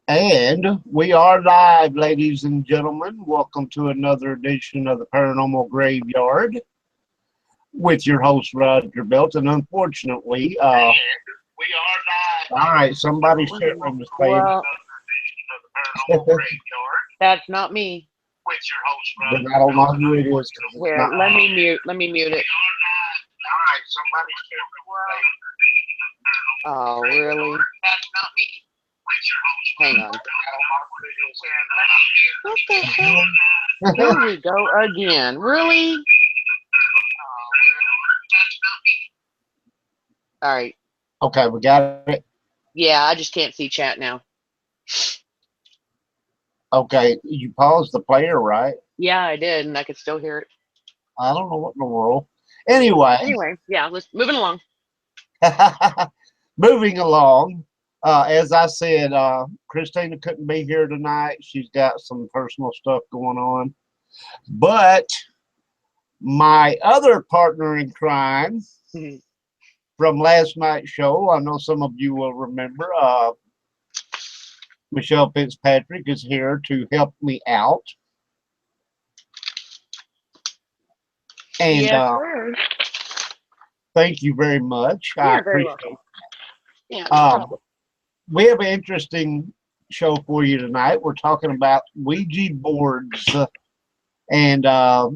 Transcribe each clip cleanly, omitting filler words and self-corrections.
And we are live, ladies and gentlemen. Welcome to another edition of the Paranormal Graveyard with your host, Roger Belt. And unfortunately, we are live. All right, somebody's sharing the stage. Well, that's not me. With your host, Roger. But I don't know who it is. Here, let me mute it. All right, somebody's sharing the stage. Oh, really? That's not me. Hang on. What the hell? Here we go again. Really? All right. Okay, we got it. Yeah, I just can't see chat now. Okay, you paused the player, right? Yeah, I did, and I could still hear it. I don't know what in the world. Anyway, yeah, let's moving along. Moving along. As I said, Christina couldn't be here tonight. She's got some personal stuff going on. But my other partner in crime from last night's show, I know some of you will remember, Michelle Fitzpatrick is here to help me out. And yes, thank you very much. You're I very appreciate welcome. it. Yeah, no problem. We have an interesting show for you tonight. We're talking about Ouija boards and a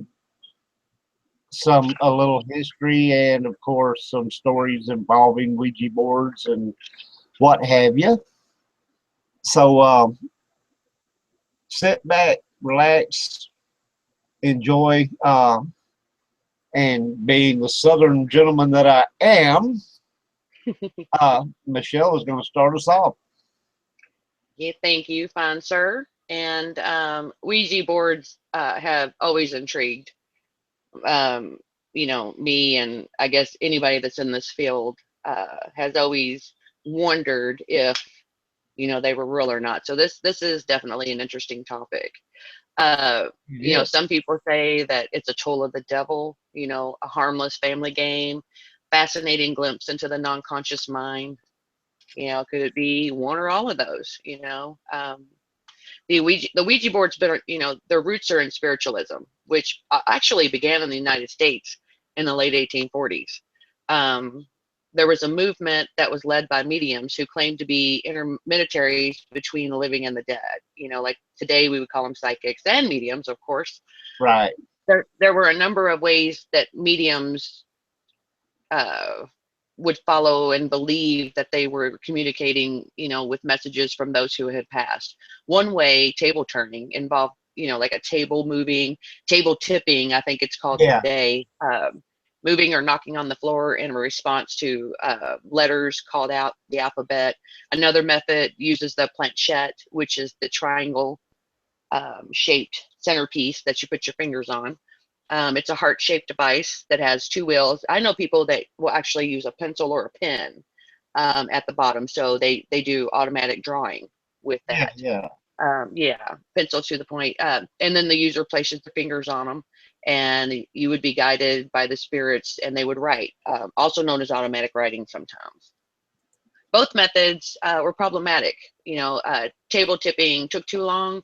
little history and, of course, some stories involving Ouija boards and what have you. So sit back, relax, enjoy, and being the Southern gentleman that I am, Michelle is going to start us off. Yeah, thank you, fine sir. And Ouija boards have always intrigued, me, and I guess anybody that's in this field has always wondered if, they were real or not. So this is definitely an interesting topic. Some people say that it's a tool of the devil, a harmless family game, fascinating glimpse into the non-conscious mind. Could it be one or all of those? The Ouija board's been, their roots are in spiritualism, which actually began in the United States in the late 1840s. There was a movement that was led by mediums who claimed to be intermediaries between the living and the dead. Like today we would call them psychics and mediums, of course. Right. There were a number of ways that mediums would follow and believe that they were communicating, with messages from those who had passed. One way, table turning, involved, like a table moving, table tipping, I think it's called today, moving or knocking on the floor in response to letters called out the alphabet. Another method uses the planchette, which is the triangle shaped centerpiece that you put your fingers on. It's a heart-shaped device that has two wheels. I know people that will actually use a pencil or a pen at the bottom, so they do automatic drawing with that. Pencil to the point, and then the user places their fingers on them, and you would be guided by the spirits, and they would write, also known as automatic writing sometimes. Both methods were problematic. Table tipping took too long.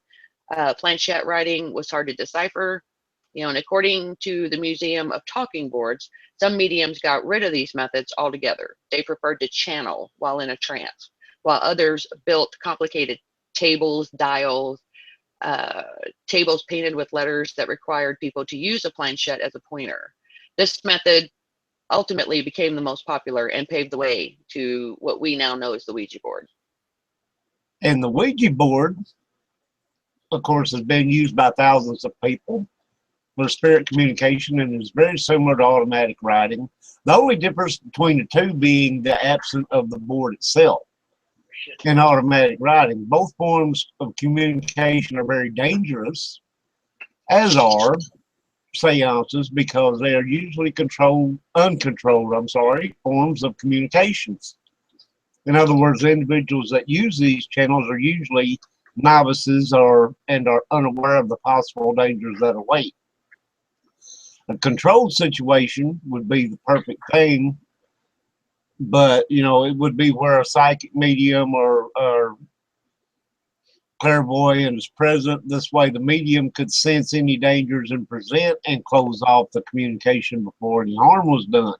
Planchette writing was hard to decipher. And according to the Museum of Talking Boards, some mediums got rid of these methods altogether. They preferred to channel while in a trance, while others built complicated tables, dials, tables painted with letters that required people to use a planchette as a pointer. This method ultimately became the most popular and paved the way to what we now know as the Ouija board. And the Ouija board, of course, has been used by thousands of people for spirit communication and is very similar to automatic writing. The only difference between the two being the absence of the board itself. In automatic writing, both forms of communication are very dangerous, as are seances, because they are usually uncontrolled forms of communications. In other words, the individuals that use these channels are usually novices and are unaware of the possible dangers that await. A controlled situation would be the perfect thing, but you know, it would be where a psychic medium or clairvoyant is present. This way, the medium could sense any dangers and present and close off the communication before any harm was done.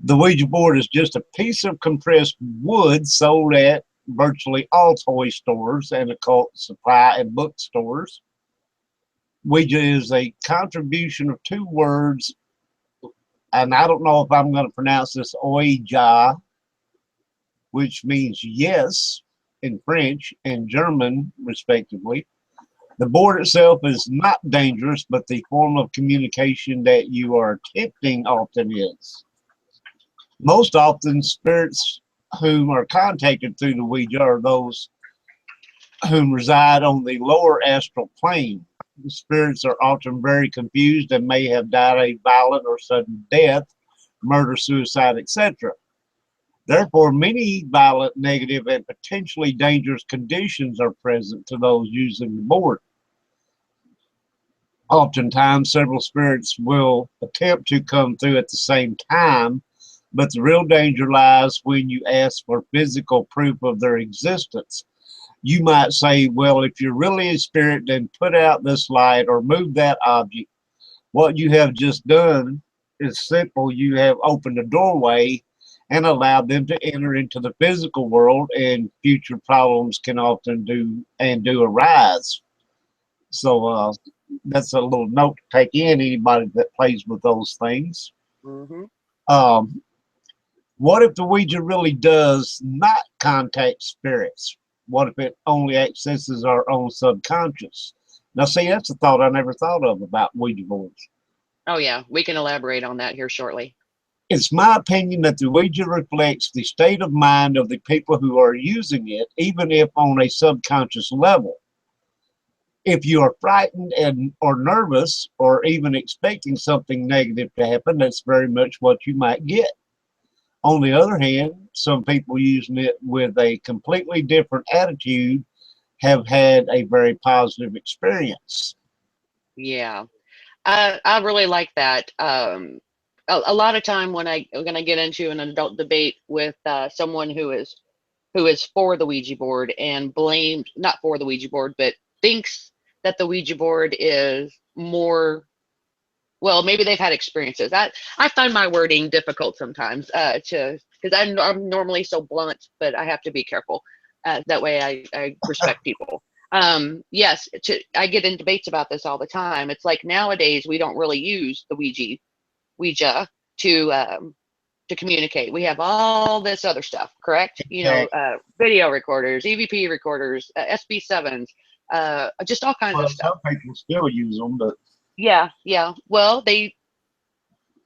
The Ouija board is just a piece of compressed wood sold at virtually all toy stores and occult supply and bookstores. Ouija is a contribution of two words, and I don't know if I'm going to pronounce this Ouija, which means yes in French and German, respectively. The board itself is not dangerous, but the form of communication that you are attempting often is. Most often, spirits whom are contacted through the Ouija are those whom reside on the lower astral plane. The spirits are often very confused and may have died a violent or sudden death, murder, suicide, etc. Therefore, many violent, negative, and potentially dangerous conditions are present to those using the board. Oftentimes, several spirits will attempt to come through at the same time, but the real danger lies when you ask for physical proof of their existence. You might say, well, if you're really a spirit, then put out this light or move that object. What you have just done is simple. You have opened a doorway and allowed them to enter into the physical world, and future problems can often do arise. So that's a little note to take in, anybody that plays with those things. Mm-hmm. What if the Ouija really does not contact spirits? What if it only accesses our own subconscious? Now, see, that's a thought I never thought of about Ouija boards. Oh yeah, we can elaborate on that here shortly. It's my opinion that the Ouija reflects the state of mind of the people who are using it, even if on a subconscious level. If you are frightened or nervous or even expecting something negative to happen, that's very much what you might get. On the other hand, some people using it with a completely different attitude have had a very positive experience. Yeah, I really like that. A lot of time when I'm going to get into an adult debate with someone who is for the Ouija board and blamed, not for the Ouija board, but thinks that the Ouija board is more, well, maybe they've had experiences. I find my wording difficult sometimes because I'm normally so blunt, but I have to be careful. That way I respect people. Yes, I get in debates about this all the time. It's like nowadays we don't really use the Ouija to communicate. We have all this other stuff, correct? You know, video recorders, EVP recorders, SB7s, just all kinds of stuff. Some people still use them, but yeah. Well,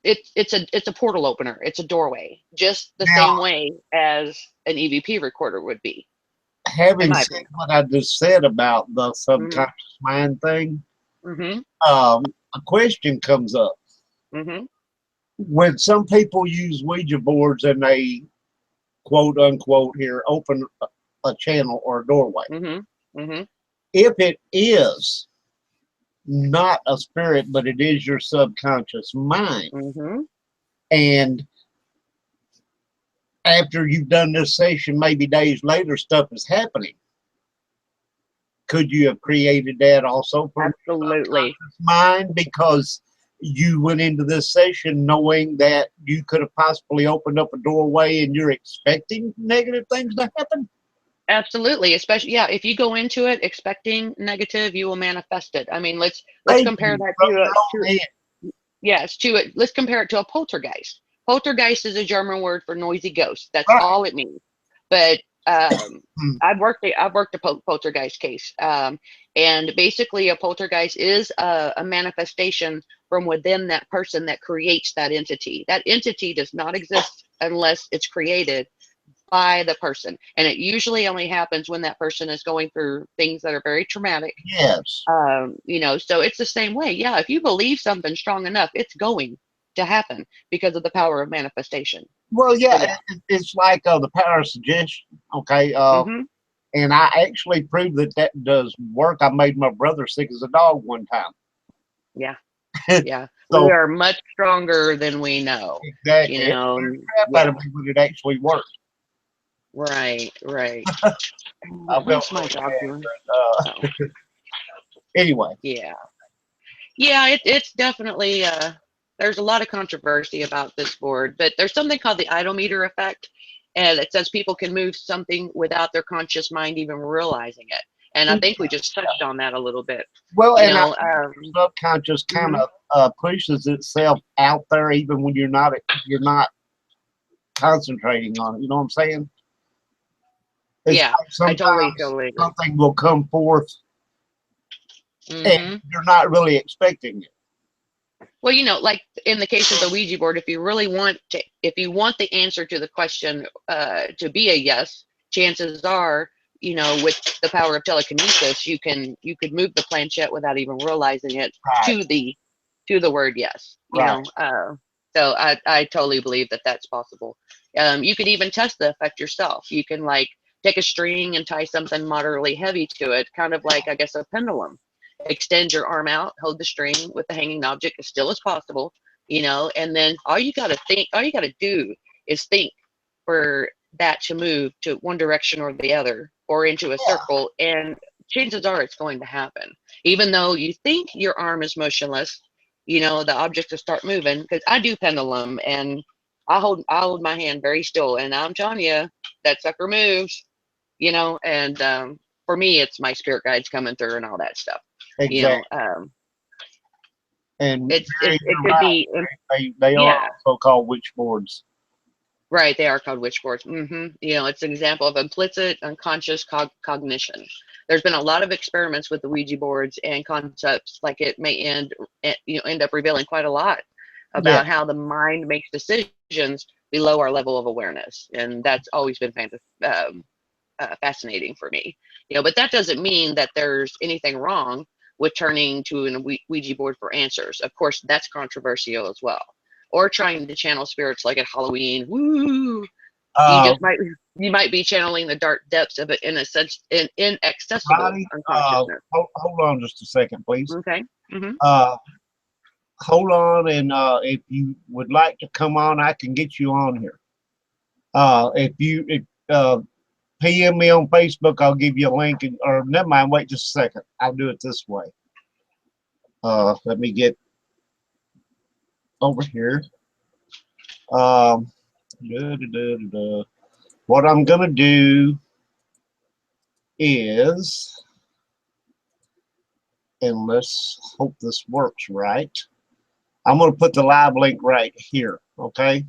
it's a portal opener. It's a doorway, just the same way as an EVP recorder would be. Having said what I just said about the subconscious mind thing, a question comes up. When some people use Ouija boards and they, quote unquote, here, open a channel or a doorway, if it is not a spirit, but it is your subconscious mind, and after you've done this session, maybe days later, stuff is happening. Could you have created that also from absolutely mind, because you went into this session knowing that you could have possibly opened up a doorway and you're expecting negative things to happen? Absolutely, especially if you go into it expecting negative, you will manifest it. I mean, let's compare that let's compare it to a poltergeist. Poltergeist is a German word for noisy ghost. That's all it means. But I've worked a poltergeist case, and basically a poltergeist is a manifestation from within that person that creates that entity. That entity does not exist unless it's created by the person, and it usually only happens when that person is going through things that are very traumatic. Yes. You know, so it's the same way. Yeah, if you believe something strong enough, it's going to happen because of the power of manifestation. Well, it's like the power of suggestion. Okay. And I actually proved that does work. I made my brother sick as a dog one time. Yeah. Yeah. We So are much stronger than we know, you exactly, it know. scared And the crap out yeah. of me when it actually worked. Right, right. I felt What's my really dog bad, doing? but Oh, anyway, yeah. Yeah, it's definitely there's a lot of controversy about this board, but there's something called the idol effect, and it says people can move something without their conscious mind even realizing it. And I think we just touched on that a little bit. well, You and I know, think your subconscious kind mhm. of pushes itself out there even when you're not concentrating on it. You know what I'm saying? It's Yeah, like I totally, sometimes totally agree. something will come forth and Hmm. you're not really expecting it. Well, like in the case of the Ouija board, if you really want to, if you want the answer to the question to be a yes, chances are, with the power of telekinesis, you could move the planchette without even realizing it Right, to the word yes. right. So I totally believe that that's possible. You could even test the effect yourself. You can like take a string and tie something moderately heavy to it, kind of like I guess a pendulum. Extend your arm out, hold the string with the hanging object as still as possible, and then all you gotta do is think for that to move to one direction or the other or into a Yeah, circle, and chances are it's going to happen. Even though you think your arm is motionless, the object will start moving, because I do pendulum, and I hold my hand very still, and I'm telling you that sucker moves, and for me it's my spirit guides coming through and all that stuff. you know exactly. um And it you're could right. be They are yeah, also called witch boards. right, they are called witchboards. It's an example of implicit unconscious cognition. There's been a lot of experiments with the Ouija boards and concepts, like it may end up revealing quite a lot Yeah, about how the mind makes decisions below our level of awareness, and that's always been fascinating for me. But that doesn't mean that there's anything wrong with turning to an Ouija board for answers. Of course, that's controversial as well. Or trying to channel spirits like at Halloween. Woo! You uh, just might be channeling the dark depths of an inaccessible Ronnie, unconsciousness. hold on just a second, please. Okay. Hmm. Uh, hold on, and if you would like to come on, I can get you on here. If PM me on Facebook, I'll give you a link. Or never mind, wait just a second. I'll do it this way. Let me get over here. Um, da, da, da, da, da. What I'm gonna do is, and let's hope this works right. I'm gonna put the live link right here. Okay,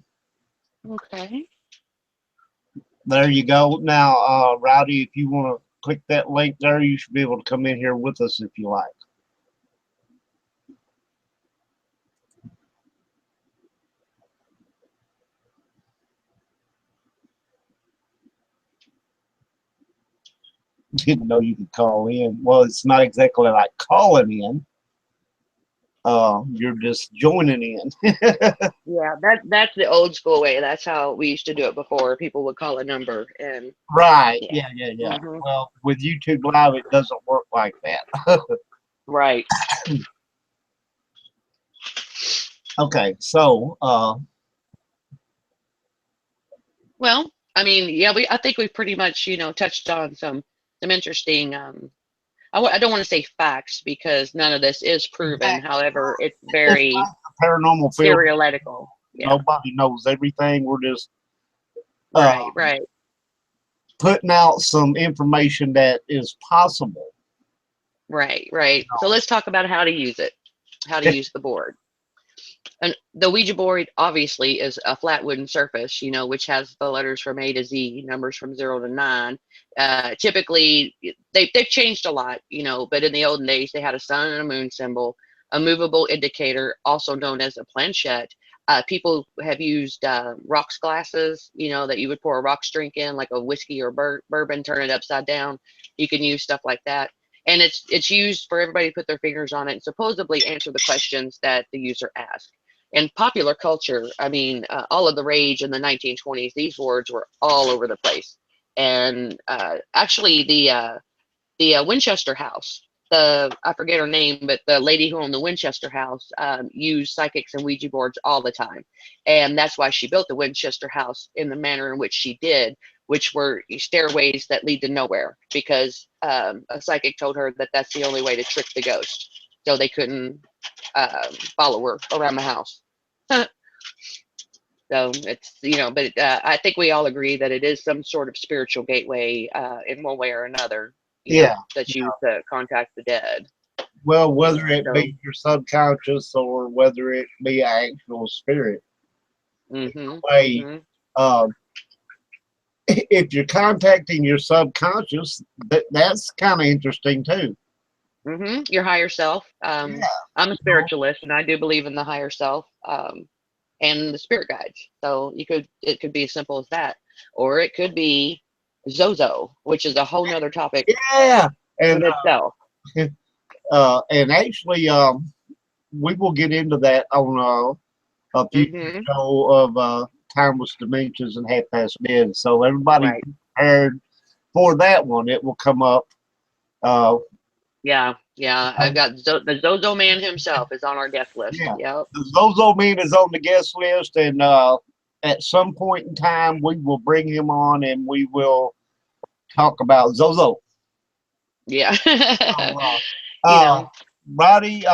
Okay. there you go. Now, Rowdy, if you want to click that link there, you should be able to come in here with us if you like. Didn't know you could call in. Well, it's not exactly like calling in. You're just joining in. Yeah, that's the old school way. That's how we used to do it before. People would call a number, and Right. yeah. Yeah, yeah, yeah. Hmm. Well, with YouTube Live, it doesn't work like that. Right. Okay, so Well, I mean, yeah, I think we pretty much, touched on some interesting. I don't want to say facts, because none of this is proven. exactly. However, it's It's very like the paranormal field. theoretical. Yeah. Nobody knows everything. We're just uh, Right. Right. putting out some information that is possible. Right. Right. So let's talk about how to use it. How to use the board. And the Ouija board obviously is a flat wooden surface, which has the letters from A to Z, numbers from 0 to 9. Typically, they've changed a lot, but in the olden days, they had a sun and a moon symbol, a movable indicator, also known as a planchette. People have used rocks glasses, that you would pour a rocks drink in, like a whiskey or bourbon, turn it upside down. You can use stuff like that, and it's used for everybody to put their fingers on it and supposedly answer the questions that the user asks. In popular culture, I mean, all of the rage in the 1920s, these words were all over the place. And actually, the Winchester House I forget her name, but the lady who owned the Winchester house used psychics and Ouija boards all the time. And that's why she built the Winchester house in the manner in which she did, which were stairways that lead to nowhere, because a psychic told her that that's the only way to trick the ghost. So they couldn't follow her around the house. So it's, but I think we all agree that it is some sort of spiritual gateway in one way or another, that's used to contact the dead. Well, whether it be your subconscious or whether it be an actual spirit. If you're contacting your subconscious, that's kind of interesting too. Your higher self. I'm a spiritualist, and I do believe in the higher self. And the spirit guides. So it could be as simple as that, or it could be Zozo, which is a whole nother topic. Yeah, and in itself. And actually, we will get into that on a future show of Timeless Dimensions and Half Past Dead. So everybody prepared for that one. It will come up. Yeah. I've got the Zozo man himself is on our guest list. Yeah. Yep. The Zozo man is on the guest list, and at some point in time, we will bring him on and we will talk about Zozo. Yeah. Roddy,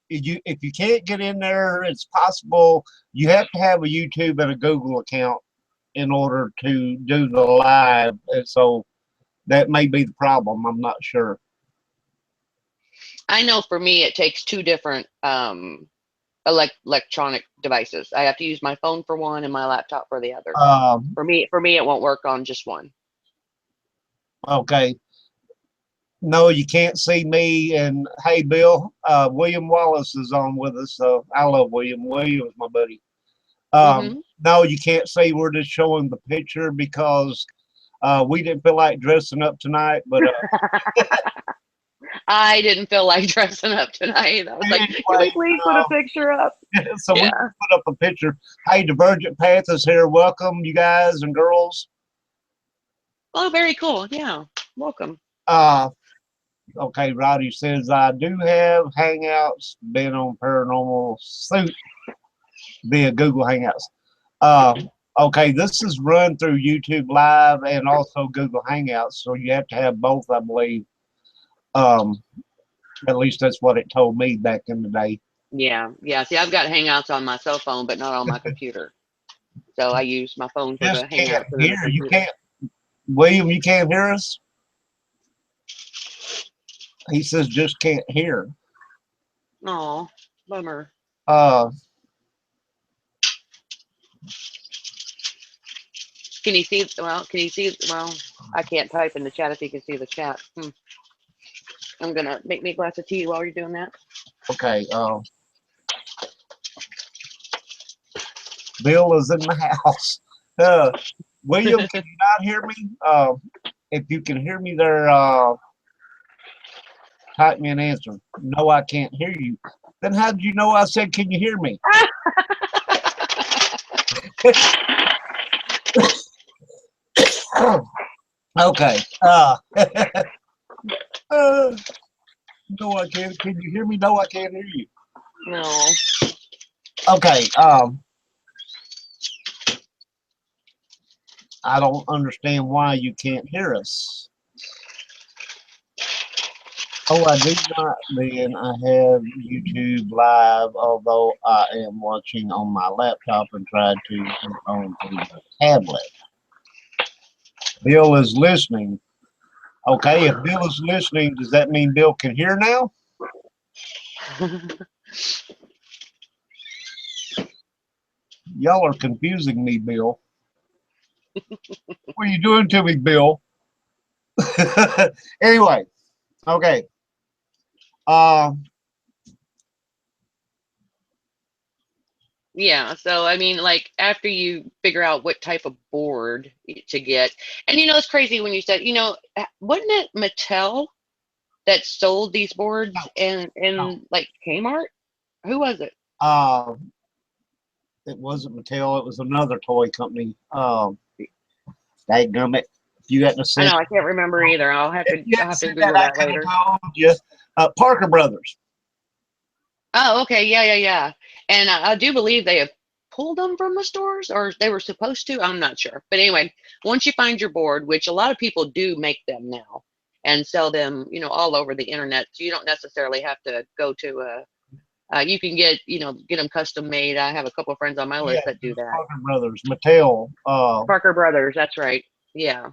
if you can't get in there, it's possible you have to have a YouTube and a Google account in order to do the live, and so that may be the problem. I'm not sure. I know for me, it takes two different electronic devices. I have to use my phone for one and my laptop for the other. For me, it won't work on just one. Okay. No, you can't see me. And hey, Bill, William Wallace is on with us. So I love William. William's my buddy. No, you can't see. We're just showing the picture because we didn't feel like dressing up tonight, but I didn't feel like dressing up tonight. I was like, can we please put a picture up? So we put up a picture. Hey, Divergent Path is here. Welcome, you guys and girls. Oh, very cool. Yeah, welcome. Okay, Roddy says, I do have Hangouts, been on Paranormal Suit via Google Hangouts. Okay, this is run through YouTube Live and also Google Hangouts, so you have to have both, I believe. At least that's what it told me back in the day. Yeah. See, I've got Hangouts on my cell phone, but not on my computer. So I use my phone for the Hangouts. You can't, William, you can't hear us? He says just can't hear. Oh, bummer. Can you see? Well, I can't type in the chat if you can see the chat. I'm gonna make me a glass of tea while you're doing that. Okay. Bill is in the house. William, can you not hear me? If you can hear me there, type me an answer. No, I can't hear you. Then how did you know I said, can you hear me? Okay. No, I can't. Can you hear me? No, I can't hear you. No. Okay. I don't understand why you can't hear us. Oh, I do not. Then I have YouTube Live, although I am watching on my laptop and tried to get on the tablet. Bill is listening. Okay, if Bill is listening, does that mean Bill can hear now? Y'all are confusing me, Bill. What are you doing to me, Bill? Anyway, okay. Yeah, so I mean, like after you figure out what type of board to get, and it's crazy when you said, wasn't it Mattel that sold these boards in like Kmart? Who was it? It wasn't Mattel. It was another toy company. Dadgummit. You got to I send. know, I can't remember either. You I'll had to have to send that. Google I that could have later. told you. Parker Brothers. Oh, okay. Yeah. And I do believe they have pulled them from the stores, or they were supposed to. I'm not sure. But anyway, once you find your board, which a lot of people do make them now and sell them, all over the internet, so you don't necessarily have to go to you can get them custom made. I have a couple of friends on my Yeah, list that do that. Parker Brothers. Mattel. Parker Brothers, that's right. Yeah.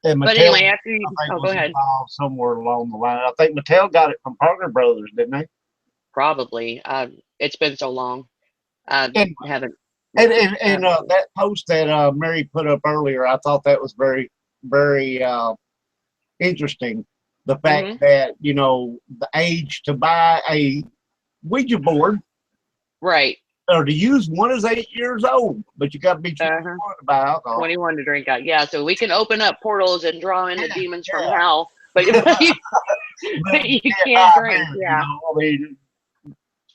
And But Mattel, anyway, after you, I think, oh, go was ahead. involved somewhere along the line. I think Mattel got it from Parker Brothers, didn't they? Probably. It's been so long. I And haven't. and Yeah, and, I and haven't. that post that Mary put up earlier, I thought that was very, very interesting. The fact Hmm. that the age to buy a Ouija board Right. or to use one is 8 years old, but you got to be 21 Uh-huh. to buy alcohol. 21 to drink out. Yeah, so we can open up portals and draw in the demons from Yeah, hell, but you, but but you you can't can't buy drink. beer. Yeah. I mean,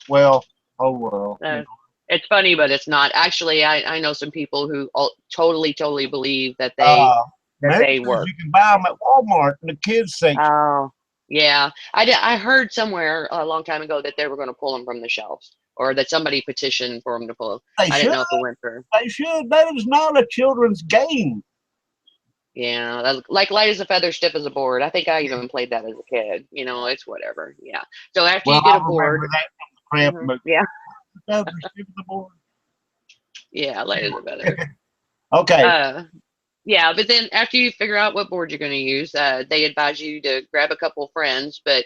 well, oh well. Uh, it's funny, but it's not. Actually, I know some people who totally believe that Uh, Mary they says work. you can buy them at Walmart in the kids section. Oh, yeah. I heard somewhere a long time ago that they were going to pull them from the shelves, or that somebody petitioned for them to pull. They I didn't should. know if it went through. They should. That is not a children's game. Yeah, like light as a feather, stiff as a board. I think I even played that as a kid. It's whatever. Yeah. So after Well, you get I a board, remember that from the Cramp movie. yeah, That was the board. yeah, light as a feather. Okay. Uh, yeah, but then after you figure out what board you're going to use, they advise you to grab a couple of friends. But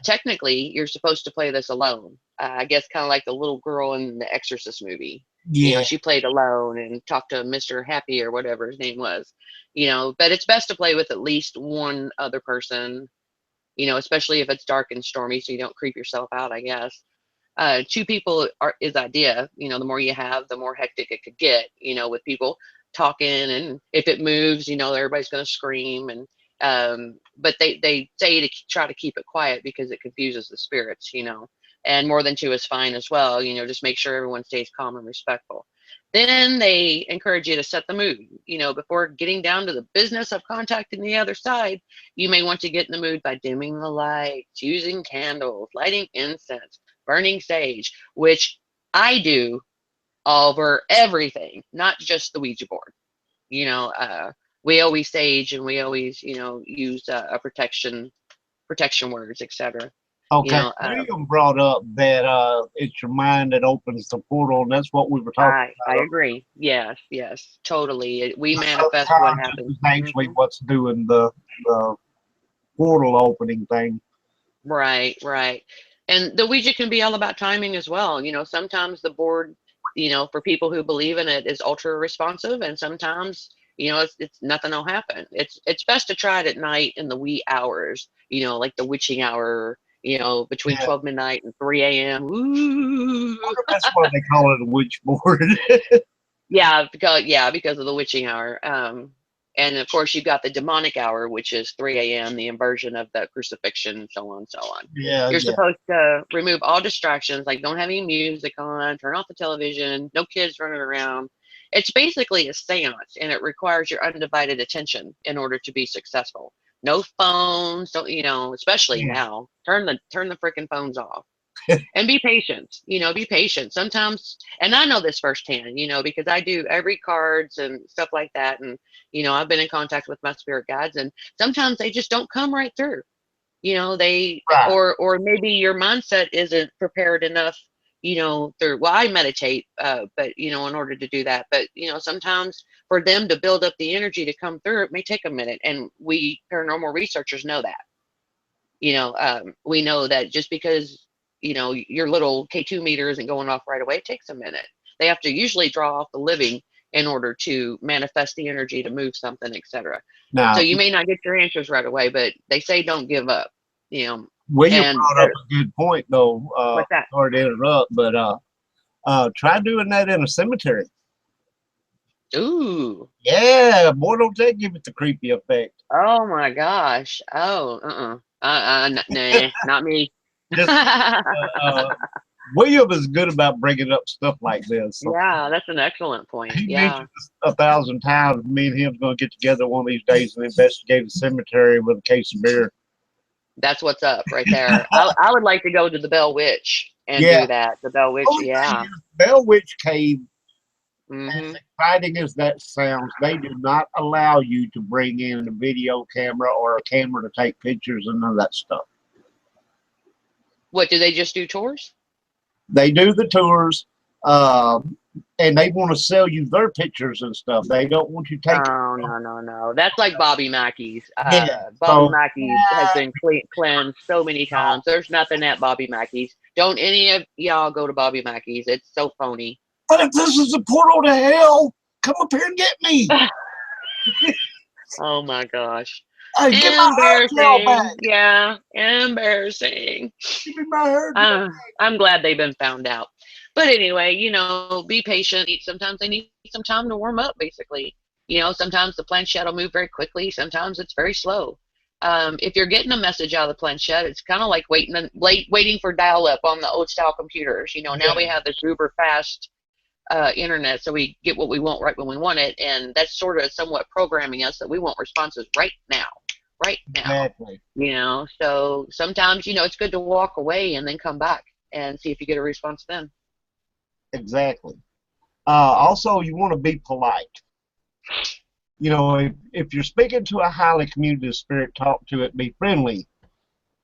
technically, you're supposed to play this alone. I guess kind of like the little girl in the Exorcist movie. Yeah. She played alone and talked to Mr. Happy or whatever his name was. But it's best to play with at least one other person. Especially if it's dark and stormy, so you don't creep yourself out, I guess. Two people is idea. The more you have, the more hectic it could get. With people talking, and if it moves, everybody's going to scream. And but they say to try to keep it quiet because it confuses the spirits. And more than two is fine as well. Just make sure everyone stays calm and respectful. Then they encourage you to set the mood. Before getting down to the business of contacting the other side, you may want to get in the mood by dimming the lights, using candles, lighting incense, burning sage, which I do over everything, not just the Ouija board. We always sage, and we always, use a protection words, etc. You Okay. know, uh, William brought up that it's your mind that opens the portal, and that's what we were talking I about. agree. Yes, totally. We The manifest what subconscious happens. is actually what's doing the portal opening thing. Right. And the Ouija can be all about timing as well. Sometimes the board, for people who believe in it, is ultra responsive, and sometimes, it's nothing will happen. It's best to try it at night in the wee hours, like the witching hour, between Yeah. 12 midnight and 3 a.m. Ooh. I wonder if that's why they call it a witch board. Because of the witching hour. And of course, you've got the demonic hour, which is 3 a.m., the inversion of the crucifixion, so on and so on. Yeah, You're yeah. supposed to remove all distractions, like don't have any music on, turn off the television, no kids running around. It's basically a seance, and it requires your undivided attention in order to be successful. No phones, don't especially Yeah. now. Turn the freaking phones off. And be patient, be patient sometimes. And I know this firsthand, because I I read cards and stuff like that. And, I've been in contact with my spirit guides, and sometimes they just don't come right through. They, Right. or maybe your mindset isn't prepared enough, well, I meditate, but, in order to do that, but, sometimes for them to build up the energy to come through, it may take a minute. And we paranormal researchers know that. We know that just because your little K2 meter isn't going off right away, it takes a minute. They have to usually draw off the living in order to manifest the energy to move something, etc. So Now, you may not get your answers right away, but they say don't give up. William And brought up a good point, though. what's that? Sorry to interrupt, but try doing that in a cemetery. Ooh. Yeah, boy, don't that give it the creepy effect. Oh my gosh. Oh, nah, not me. Just William is good about bringing up stuff like this. So Yeah, that's an excellent point. he Yeah, mentioned this 1,000 times. Me and him's going to get together one of these days and investigate a cemetery with a case of beer. that's what's up right there. I would like to go to the Bell Witch and Yeah. do that. The Bell Witch, Only thing yeah. is, Bell Witch Cave, Hmm. as exciting as that sounds, they do not allow you to bring in a video camera or a camera to take pictures and none of that stuff. What, do they just do tours? They do the tours, and they want to sell you their pictures and stuff. They don't want you taking. Oh, no. That's like Bobby Mackey's. Yeah. Bobby So Mackey's has been cleansed so many times. There's nothing at Bobby Mackey's. Don't any of y'all go to Bobby Mackey's. It's so phony. but if this is a portal to hell, come up here and get me. Oh my gosh. Hey, get my hair gel back. Embarrassing. Yeah, embarrassing. Give me my hair gel. I'm glad they've been found out. But anyway, be patient. Sometimes they need some time to warm up, basically. Sometimes the planchette will move very quickly. Sometimes it's very slow. If you're getting a message out of the planchette, it's kind of like waiting for dial-up on the old-style computers. Now we have this uber fast internet, so we get what we want right when we want it, and that's sort of somewhat programming us that we want responses right now. Exactly. So sometimes it's good to walk away and then come back and see if you get a response then. Exactly. Also, you want to be polite. If you're speaking to a highly communicative spirit, talk to it, be friendly.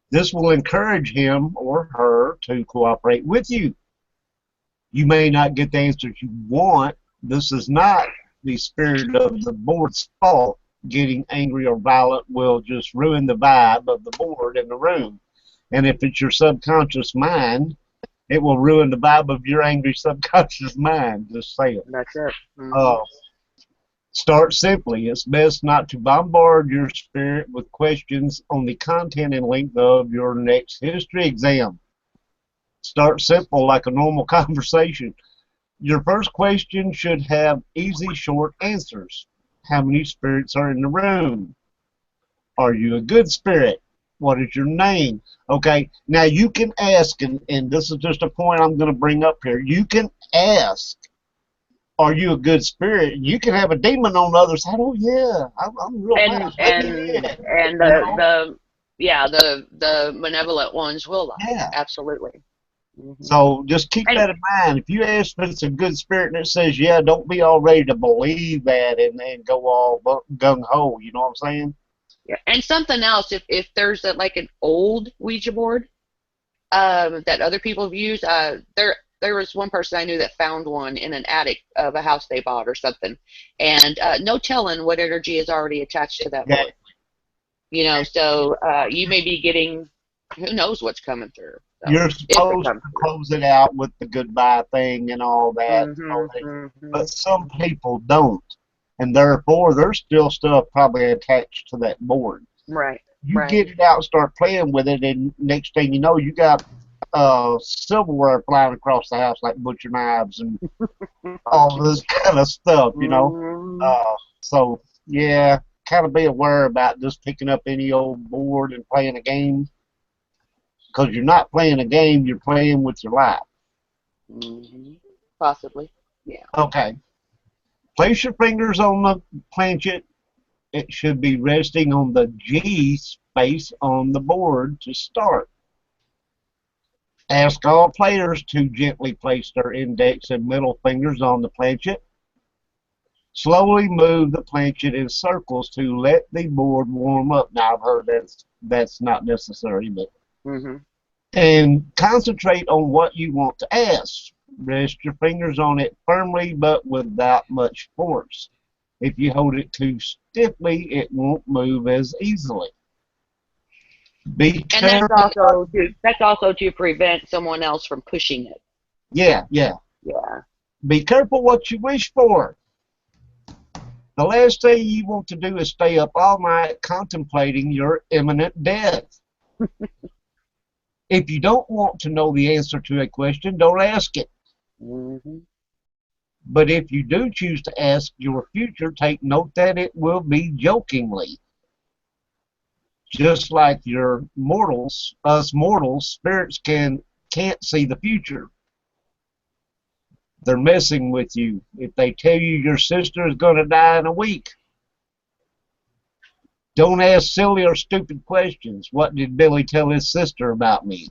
This will encourage him or her to cooperate with you. You may not get the answers you want. This is not the spirit of the board's fault. Getting angry or violent will just ruin the vibe of the board in the room. And if it's your subconscious mind, it will ruin the vibe of your angry subconscious mind. Just say it. That's it. Mm-hmm. Start simply. It's best not to bombard your spirit with questions on the content and length of your next history exam. Start simple, like a normal conversation. Your first question should have easy, short answers. How many spirits are in the room? Are you a good spirit? What is your name? Okay, now you can ask, and this is just a point I'm going to bring up here. You can ask, are you a good spirit? You can have a demon on the other side. Oh yeah, I'm real nice. And the malevolent ones will lie. Yeah, absolutely. Mm-hmm. So just keep that in mind. If you ask if it's a good spirit and it says yeah, don't be all ready to believe that and go all gung ho. You know what I'm saying? Yeah. And something else, if there's like an old Ouija board that other people have used, there was one person I knew that found one in an attic of a house they bought or something, and no telling what energy is already attached to that board. So you may be getting, who knows what's coming through. So, you're supposed to close it out with the goodbye thing and all that, but some people don't, and therefore there's still stuff probably attached to that board. Right. You get it out and start playing with it, and next thing you know, you got silverware flying across the house like butcher knives and all this kind of stuff, So yeah, kind of be aware about just picking up any old board and playing a game. Because you're not playing a game, you're playing with your life. Possibly, yeah. Okay. Place your fingers on the planchette. It should be resting on the G space on the board to start. Ask all players to gently place their index and middle fingers on the planchette. Slowly move the planchette in circles to let the board warm up. Now, I've heard that's not necessary, but... And concentrate on what you want to ask. Rest your fingers on it firmly, but without much force. If you hold it too stiffly, it won't move as easily. Be careful. And that's also to prevent someone else from pushing it. Yeah. Be careful what you wish for. The last thing you want to do is stay up all night contemplating your imminent death. If you don't want to know the answer to a question, don't ask it. But if you do choose to ask your future, take note that it will be jokingly. Just like us mortals, spirits can't see the future. They're messing with you. If they tell you your sister is going to die in a week, don't ask silly or stupid questions. What did Billy tell his sister about me?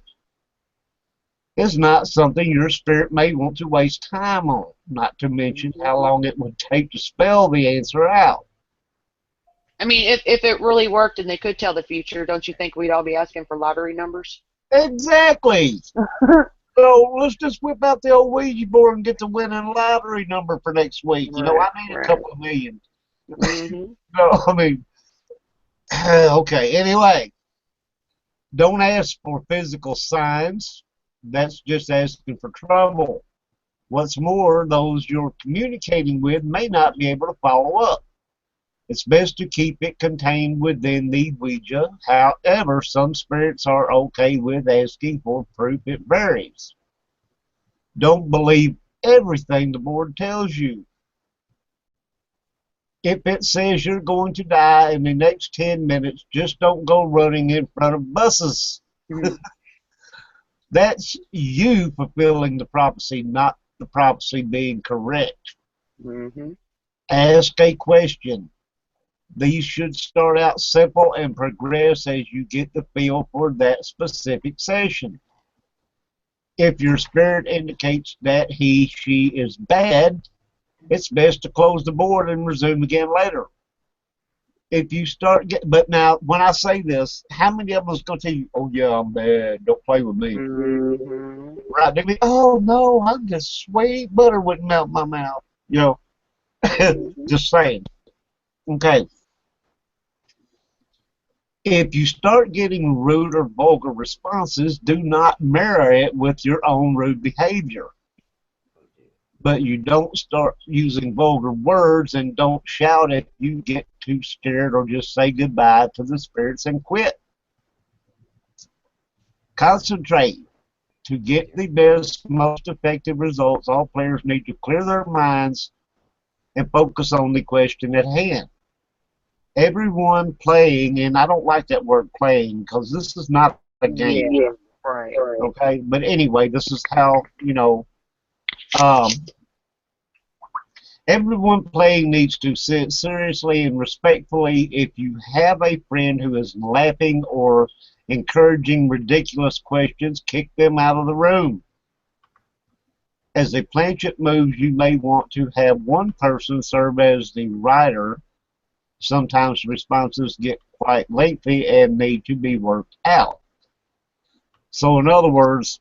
It's not something your spirit may want to waste time on, not to mention how long it would take to spell the answer out. I mean, if it really worked and they could tell the future, don't you think we'd all be asking for lottery numbers? Exactly. So let's just whip out the old Ouija board and get the winning lottery number for next week. You know, I need a couple of million. Mm-hmm. No, I mean, okay, anyway, don't ask for physical signs. That's just asking for trouble. What's more, those you're communicating with may not be able to follow up. It's best to keep it contained within the Ouija. However, some spirits are okay with asking for proof. It varies. Don't believe everything the board tells you. If it says you're going to die in the next 10 minutes, just don't go running in front of buses. Mm-hmm. That's you fulfilling the prophecy, not the prophecy being correct. Mm-hmm. Ask a question. These should start out simple and progress as you get the feel for that specific session. If your spirit indicates that she is bad, it's best to close the board and resume again later. If you but now, when I say this, how many of us going to tell you, oh yeah, I'm bad, don't play with me? Mm-hmm. Right? They be, oh no, I'm just sweet butter wouldn't melt my mouth. You know, just saying. Okay. If you start getting rude or vulgar responses, do not mirror it with your own rude behavior. But you don't start using vulgar words, and don't shout if you get too scared, or just say goodbye to the spirits and quit. Concentrate. To get the best, most effective results, all players need to clear their minds and focus on the question at hand. Everyone playing, and I don't like that word playing because this is not a game. Yeah, right. Okay, but anyway, this is how, um, everyone playing needs to sit seriously and respectfully. If you have a friend who is laughing or encouraging ridiculous questions, kick them out of the room. As the planchet moves, you may want to have one person serve as the writer. Sometimes responses get quite lengthy and need to be worked out. So in other words,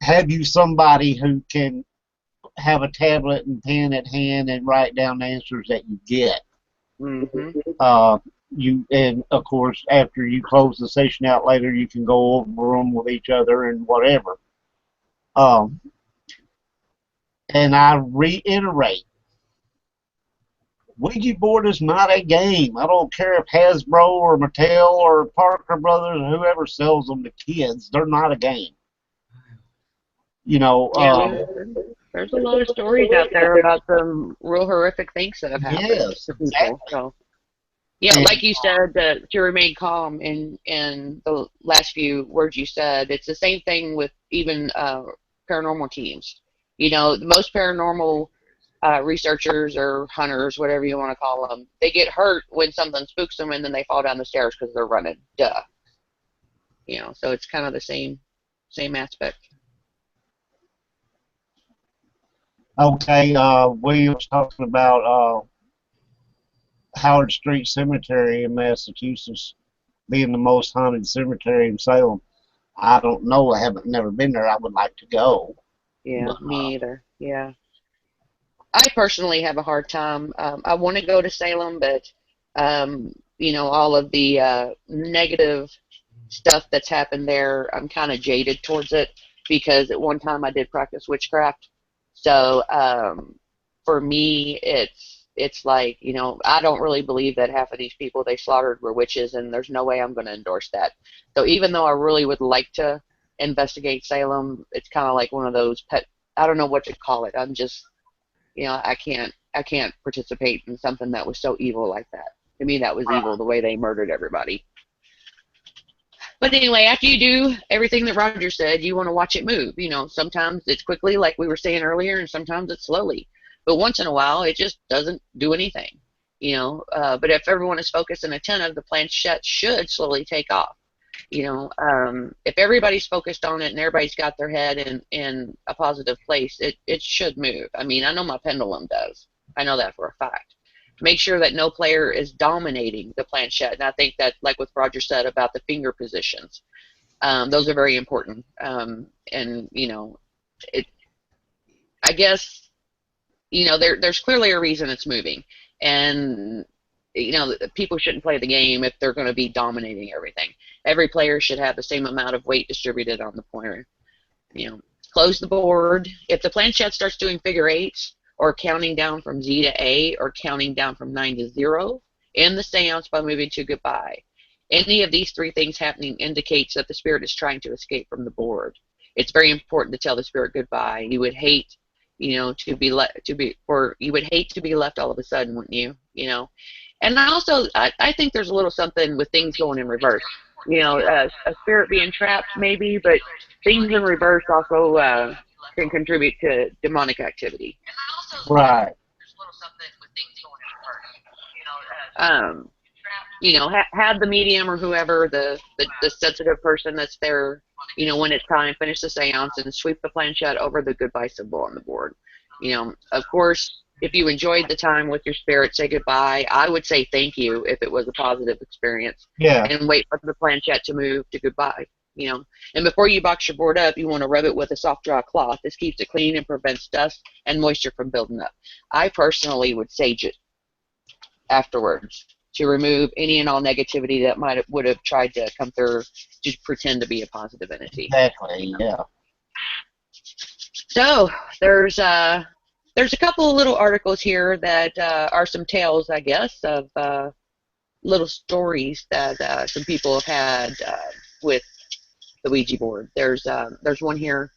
have you somebody who can have a tablet and pen at hand and write down the answers that you get. Mm-hmm. And of course, after you close the session out later, you can go over them with each other and whatever. And I reiterate, Ouija board is not a game. I don't care if Hasbro or Mattel or Parker Brothers or whoever sells them to kids. They're not a game. There's a lot of stories out there about some real horrific things that have happened to people. Exactly. So, like you said, to remain calm in the last few words you said, it's the same thing with even paranormal teams. Most paranormal researchers or hunters, whatever you want to call them, they get hurt when something spooks them and then they fall down the stairs because they're running. Duh. So it's kind of the same aspect. Okay, William's talking about Howard Street Cemetery in Massachusetts being the most haunted cemetery in Salem. I don't know. I haven't never been there. I would like to go. Yeah, but, me either. Yeah. I personally have a hard time. I want to go to Salem, but, all of the negative stuff that's happened there, I'm kind of jaded towards it because at one time I did practice witchcraft. So for me, it's like, I don't really believe that half of these people they slaughtered were witches, and there's no way I'm going to endorse that. So even though I really would like to investigate Salem, it's kind of like one of those pet, I don't know what to call it. I'm just, I can't participate in something that was so evil like that. To me, that was evil, the way they murdered everybody. But anyway, after you do everything that Roger said, you want to watch it move. You know, sometimes it's quickly, like we were saying earlier, and sometimes it's slowly. But once in a while, it just doesn't do anything. You know, but if everyone is focused and attentive, the planchette should slowly take off. You know, if everybody's focused on it and everybody's got their head in a positive place, it should move. I mean, I know my pendulum does. I know that for a fact. Make sure that no player is dominating the planchette. And I think that, like what Roger said about the finger positions, those are very important. And, you know, I guess, you know, there's clearly a reason it's moving. And, you know, people shouldn't play the game if they're going to be dominating everything. Every player should have the same amount of weight distributed on the pointer. You know, close the board. If the planchette starts doing figure eights, or counting down from Z to A, or counting down from 9 to 0, end the seance by moving to goodbye. Any of these three things happening indicates that the spirit is trying to escape from the board. It's very important to tell the spirit goodbye. You would hate, you know, you would hate to be left all of a sudden, wouldn't you? You know, and I think there's a little something with things going in reverse. You know, a spirit being trapped maybe, but things in reverse also can contribute to demonic activity. Right. You know, have the medium or whoever, the sensitive person that's there, you know, when it's time, finish the seance and sweep the planchette over the goodbye symbol on the board. You know, of course, if you enjoyed the time with your spirit, say goodbye. I would say thank you if it was a positive experience. Yeah. And wait for the planchette to move to goodbye. You know, and before you box your board up, you want to rub it with a soft dry cloth. This keeps it clean and prevents dust and moisture from building up. I personally would sage it afterwards to remove any and all negativity that would have tried to come through to pretend to be a positive entity. Exactly. Yeah. So there's a couple of little articles here that are some tales, I guess, of little stories that some people have had with the Ouija board. There's one here.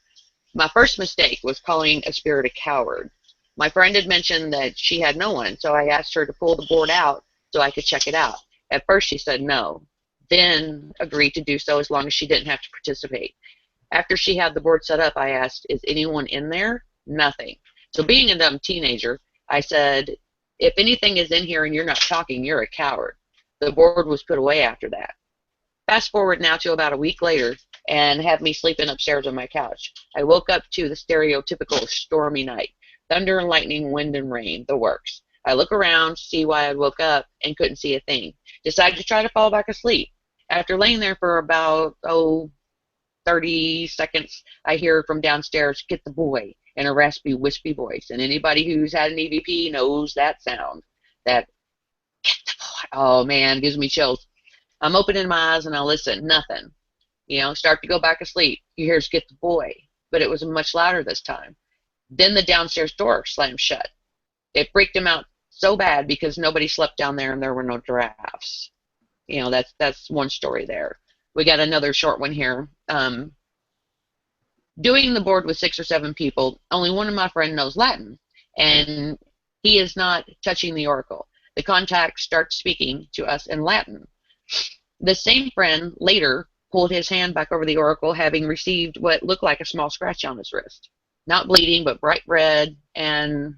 My first mistake was calling a spirit a coward. My friend had mentioned that she had no one, so I asked her to pull the board out so I could check it out. At first she said no, then agreed to do so as long as she didn't have to participate. After she had the board set up, I asked, is anyone in there? Nothing. So being a dumb teenager, I said, if anything is in here and you're not talking, you're a coward. The board was put away after that. Fast forward now to about a week later, and have me sleeping upstairs on my couch. I woke up to the stereotypical stormy night. Thunder and lightning, wind and rain, the works. I look around, see why I woke up, and couldn't see a thing. Decided to try to fall back asleep. After laying there for about, 30 seconds, I hear from downstairs, get the boy, in a raspy, wispy voice. And anybody who's had an EVP knows that sound. That, get the boy. Oh, man, gives me chills. I'm opening my eyes and I listen. Nothing. You know, start to go back asleep. You hear get the boy, but it was much louder this time. Then the downstairs door slammed shut. It freaked him out so bad because nobody slept down there and there were no giraffes. You know, that's one story there. We got another short one here. Doing the board with 6 or 7 people, only one of my friends knows Latin, and he is not touching the oracle. The contact starts speaking to us in Latin. The same friend later pulled his hand back over the oracle, having received what looked like a small scratch on his wrist. Not bleeding, but bright red, and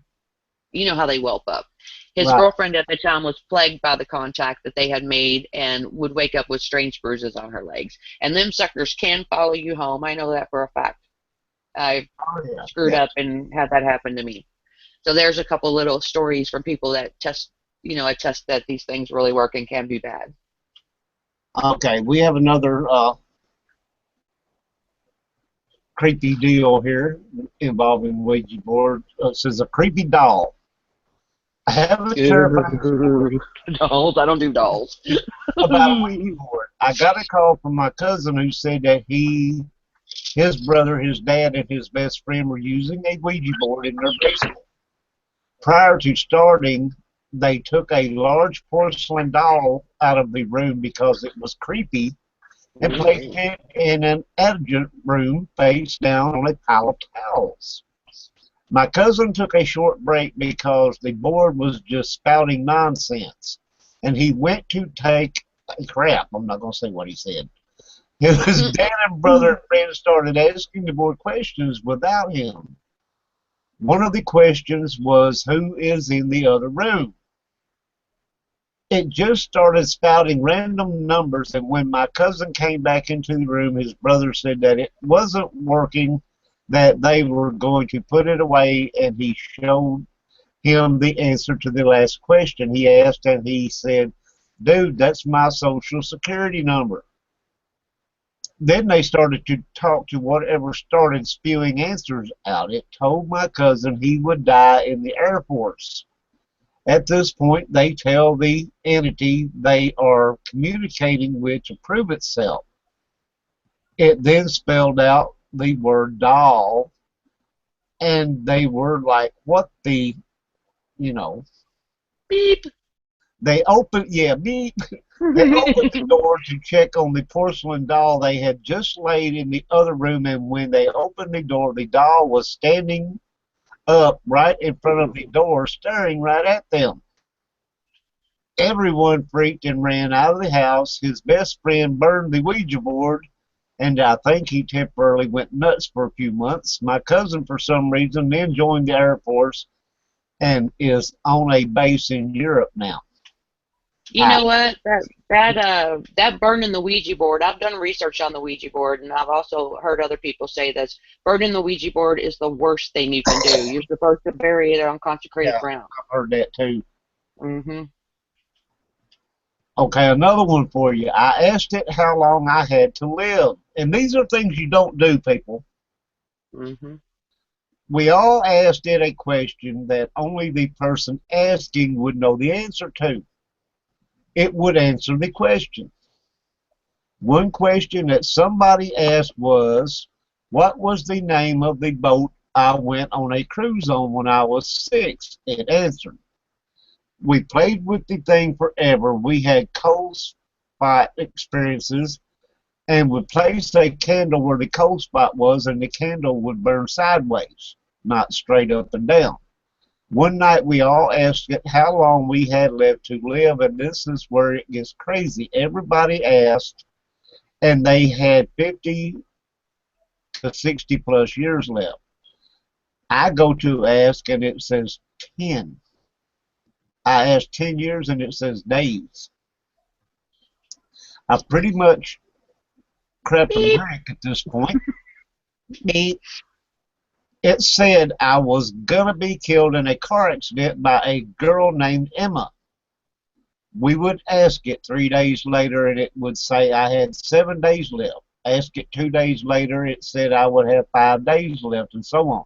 you know how they whelp up. His girlfriend at the time was plagued by the contact that they had made and would wake up with strange bruises on her legs. And them suckers can follow you home. I know that for a fact. I've screwed up and had that happen to me. So there's a couple little stories from people that attest that these things really work and can be bad. Okay, we have another creepy deal here involving Ouija board. This is a creepy doll. I have a terrifying story Dolls? I don't do dolls. about a Ouija board. I got a call from my cousin who said that his brother, his dad, and his best friend were using a Ouija board in their basement. Prior to starting, they took a large porcelain doll out of the room because it was creepy and placed it in an adjacent room face down on a pile of towels. My cousin took a short break because the board was just spouting nonsense, and he went to take a crap. I'm not going to say what he said. His dad and brother and friends started asking the boy questions without him. One of the questions was, who is in the other room? It just started spouting random numbers, and when my cousin came back into the room, his brother said that it wasn't working, that they were going to put it away, and he showed him the answer to the last question he asked, and he said, dude, that's my social security number. Then they started to talk to whatever started spewing answers out. It told my cousin he would die in the Air Force. At this point, they tell the entity they are communicating with to prove itself. It then spelled out the word doll, and they were like, what the, you know, Beep. they opened, yeah, beep. They opened the door to check on the porcelain doll they had just laid in the other room, and when they opened the door, the doll was standing up right in front of the door, staring right at them. Everyone freaked and ran out of the house. His best friend burned the Ouija board, and I think he temporarily went nuts for a few months. My cousin, for some reason, then joined the Air Force and is on a base in Europe now. You know what? That burning the Ouija board. I've done research on the Ouija board, and I've also heard other people say this. Burning the Ouija board is the worst thing you can do. You're supposed to bury it on consecrated Yeah, ground. I've heard that too. Mm-hmm. Okay, another one for you. I asked it how long I had to live. And these are things you don't do, people. Mm-hmm. We all asked it a question that only the person asking would know the answer to. It would answer the question. One question that somebody asked was, what was the name of the boat I went on a cruise on when I was 6? It answered. We played with the thing forever. We had cold spot experiences, and would place a candle where the cold spot was, and the candle would burn sideways, not straight up and down. One night we all asked it how long we had left to live, and this is where it gets crazy. Everybody asked, and they had 50 to 60 plus years left. I go to ask, and it says 10. I asked 10 years, and it says days. I pretty much crept a Beep. brick at this point. It said I was going to be killed in a car accident by a girl named Emma. We would ask it 3 days later, and it would say I had 7 days left. Ask it 2 days later, it said I would have 5 days left, and so on.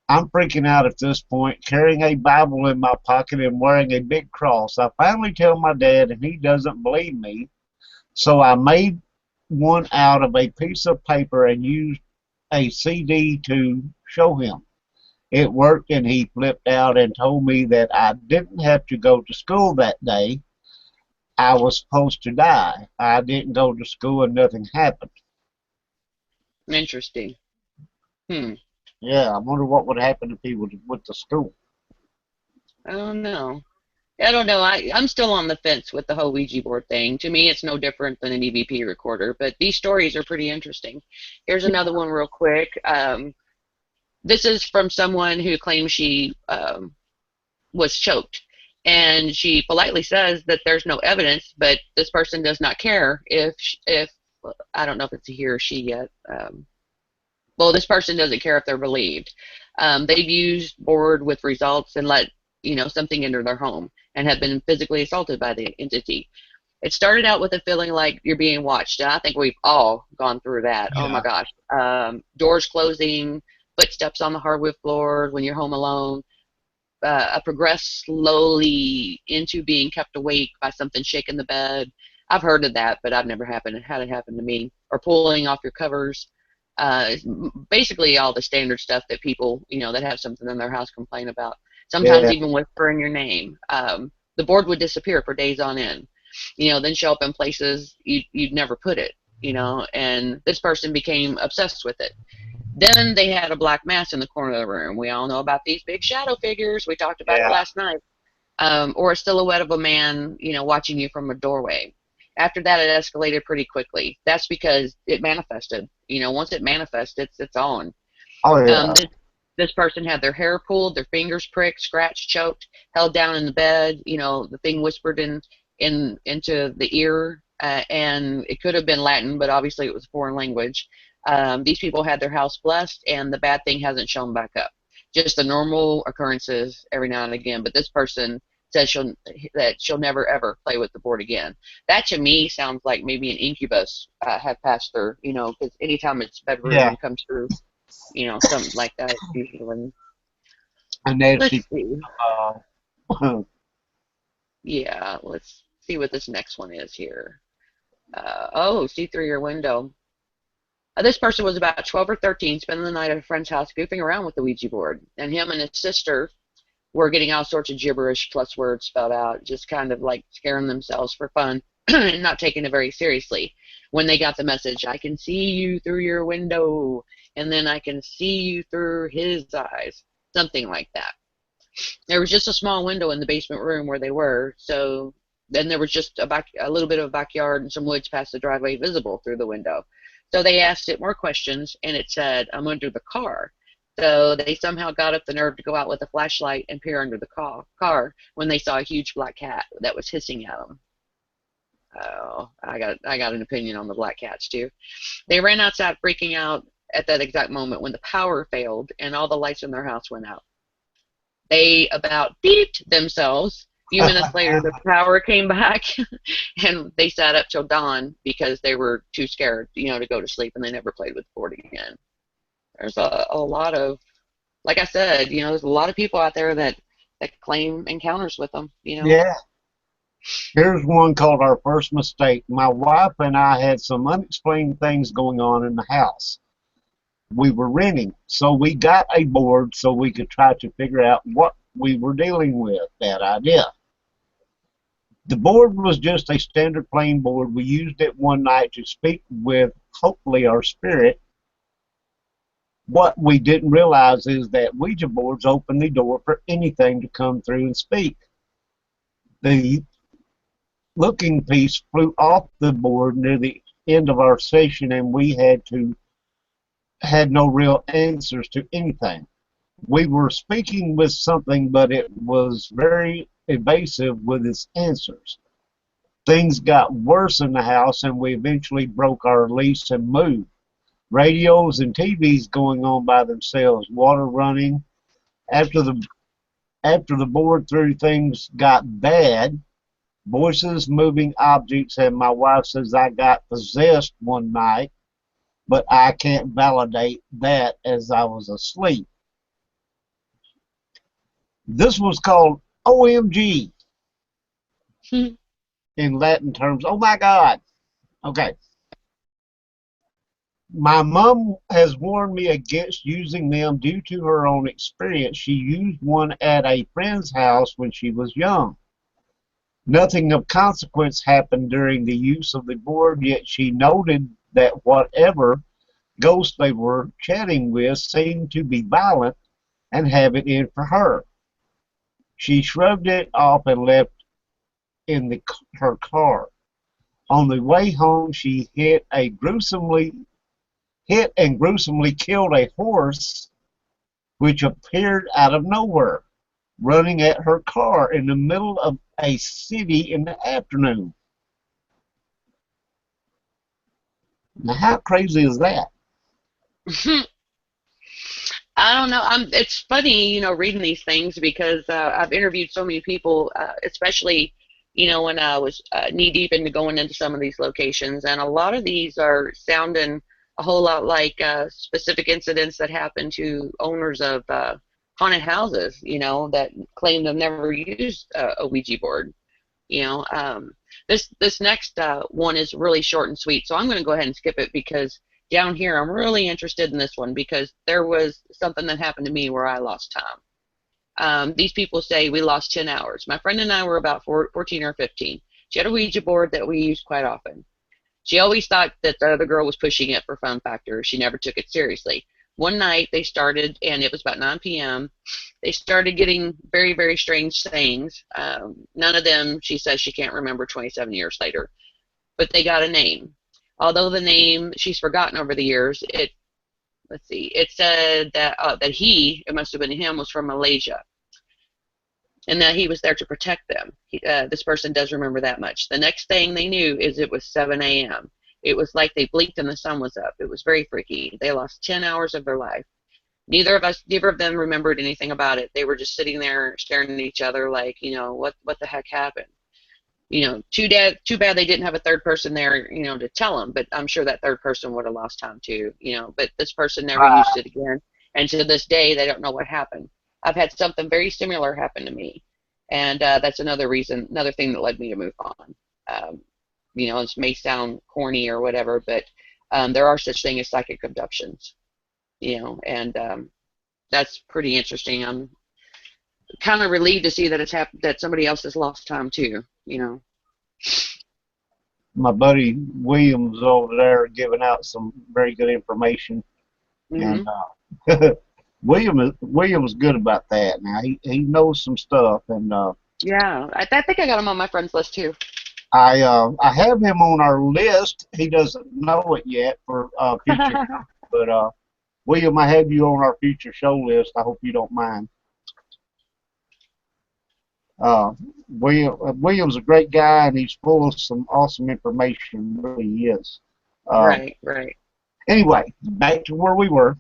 I'm freaking out at this point, carrying a Bible in my pocket and wearing a big cross. I finally tell my dad, and he doesn't believe me, so I made one out of a piece of paper and used a CD to show him. It worked, and he flipped out and told me that I didn't have to go to school that day. I was supposed to die. I didn't go to school and nothing happened. Interesting. Hmm. Yeah, I wonder what would happen if he went to school. I don't know. I don't know. I'm still on the fence with the whole Ouija board thing. To me, it's no different than an EVP recorder, but these stories are pretty interesting. Here's another one real quick. This is from someone who claims she was choked. And she politely says that there's no evidence, but this person does not care if I don't know if it's a he or she yet. Well, this person doesn't care if they're believed. They've used board with results and let something enter their home and have been physically assaulted by the entity. It started out with a feeling like you're being watched. I think we've all gone through that. Yeah. Oh my gosh. Doors closing, footsteps on the hardwood floor when you're home alone. I progressed slowly into being kept awake by something shaking the bed. I've heard of that, but I've never had it happen to me. Or pulling off your covers. Basically all the standard stuff that people, that have something in their house complain about. Sometimes even whispering your name. The board would disappear for days on end. Then show up in places you'd never put it, and this person became obsessed with it. Then they had a black mass in the corner of the room. We all know about these big shadow figures. We talked about it last night. Or a silhouette of a man, watching you from a doorway. After that, it escalated pretty quickly. That's because it manifested. Once it manifests, it's on. Oh Um, yeah. this, this person had their hair pulled, their fingers pricked, scratched, choked, held down in the bed. The thing whispered into the ear, and it could have been Latin, but obviously it was a foreign language. These people had their house blessed, and the bad thing hasn't shown back up. Just the normal occurrences every now and again. But this person says she'll never ever play with the board again. That to me sounds like maybe an incubus had passed through. Because anytime it's Yeah. bedroom comes through, something like that usually. And there's Let's the see. uh, Yeah, let's see what this next one is here. See through your window. This person was about 12 or 13, spending the night at a friend's house goofing around with the Ouija board. And him and his sister were getting all sorts of gibberish plus words spelled out, just kind of like scaring themselves for fun and not taking it very seriously. When they got the message, I can see you through your window, and then I can see you through his eyes, something like that. There was just a small window in the basement room where they were, so then there was just a little bit of a backyard and some woods past the driveway visible through the window. So they asked it more questions, and it said, I'm under the car. So they somehow got up the nerve to go out with a flashlight and peer under the car when they saw a huge black cat that was hissing at them. Oh, I got an opinion on the black cats too. They ran outside freaking out at that exact moment when the power failed and all the lights in their house went out. They about beeped themselves. A few minutes later, the power came back, and they sat up till dawn because they were too scared, to go to sleep, and they never played with the board again. There's a lot of, like I said, there's a lot of people out there that claim encounters with them. yeah. Here's one called Our First Mistake. My wife and I had some unexplained things going on in the house. We were renting, so we got a board so we could try to figure out what we were dealing with. Bad idea. The board was just a standard plain board. We used it one night to speak with, hopefully, our spirit. What we didn't realize is that Ouija boards open the door for anything to come through and speak. The looking piece flew off the board near the end of our session, and we had no real answers to anything. We were speaking with something, but it was very evasive with its answers. Things got worse in the house, and we eventually broke our lease and moved. Radios and TVs going on by themselves, water running. After the board through, things got bad. Voices, moving objects, and my wife says I got possessed one night, but I can't validate that as I was asleep. This was called OMG in Latin terms. Oh my God. Okay. My mom has warned me against using them due to her own experience. She used one at a friend's house when she was young. Nothing of consequence happened during the use of the board, yet she noted that whatever ghost they were chatting with seemed to be violent and have it in for her. She shrugged it off and left in her car. On the way home, she hit and gruesomely killed a horse, which appeared out of nowhere, running at her car in the middle of a city in the afternoon. Now, how crazy is that? I don't know. It's funny, reading these things because I've interviewed so many people, especially, when I was knee deep into going into some of these locations, and a lot of these are sounding a whole lot like specific incidents that happen to owners of haunted houses, that claim they've never used a Ouija board. This next one is really short and sweet, so I'm going to go ahead and skip it because down here I'm really interested in this one because there was something that happened to me where I lost time. These people say we lost 10 hours. My friend and I were about 14 or 15. She had a Ouija board that we used quite often. She always thought that the other girl was pushing it for fun factor. She never took it seriously. One night they started, and it was about 9 p.m., they started getting very, very strange sayings. None of them, she says she can't remember 27 years later. but they got a name. Although the name she's forgotten over the years, let's see, it said that it must have been him, was from Malaysia, and that he was there to protect them. This person does remember that much. The next thing they knew is it was 7 a.m. It was like they blinked and the sun was up. It was very freaky. They lost 10 hours of their life. Neither of them remembered anything about it. They were just sitting there staring at each other like, what the heck happened? Too bad they didn't have a third person there, to tell them, but I'm sure that third person would have lost time too, but this person never used it again. And to this day, they don't know what happened. I've had something very similar happen to me. And that's another thing that led me to move on. This may sound corny or whatever, but there are such things as psychic abductions, and that's pretty interesting. I'm kind of relieved to see that it's happened, that somebody else has lost time too, My buddy William's over there giving out some very good information, Mm-hmm. and William's good about that. Now he knows some stuff, and Yeah, I think I got him on my friends list too. I have him on our list. He doesn't know it yet for future, but William, I have you on our future show list. I hope you don't mind. William's a great guy, and he's full of some awesome information. Really he is. Right. Anyway, back to where we were.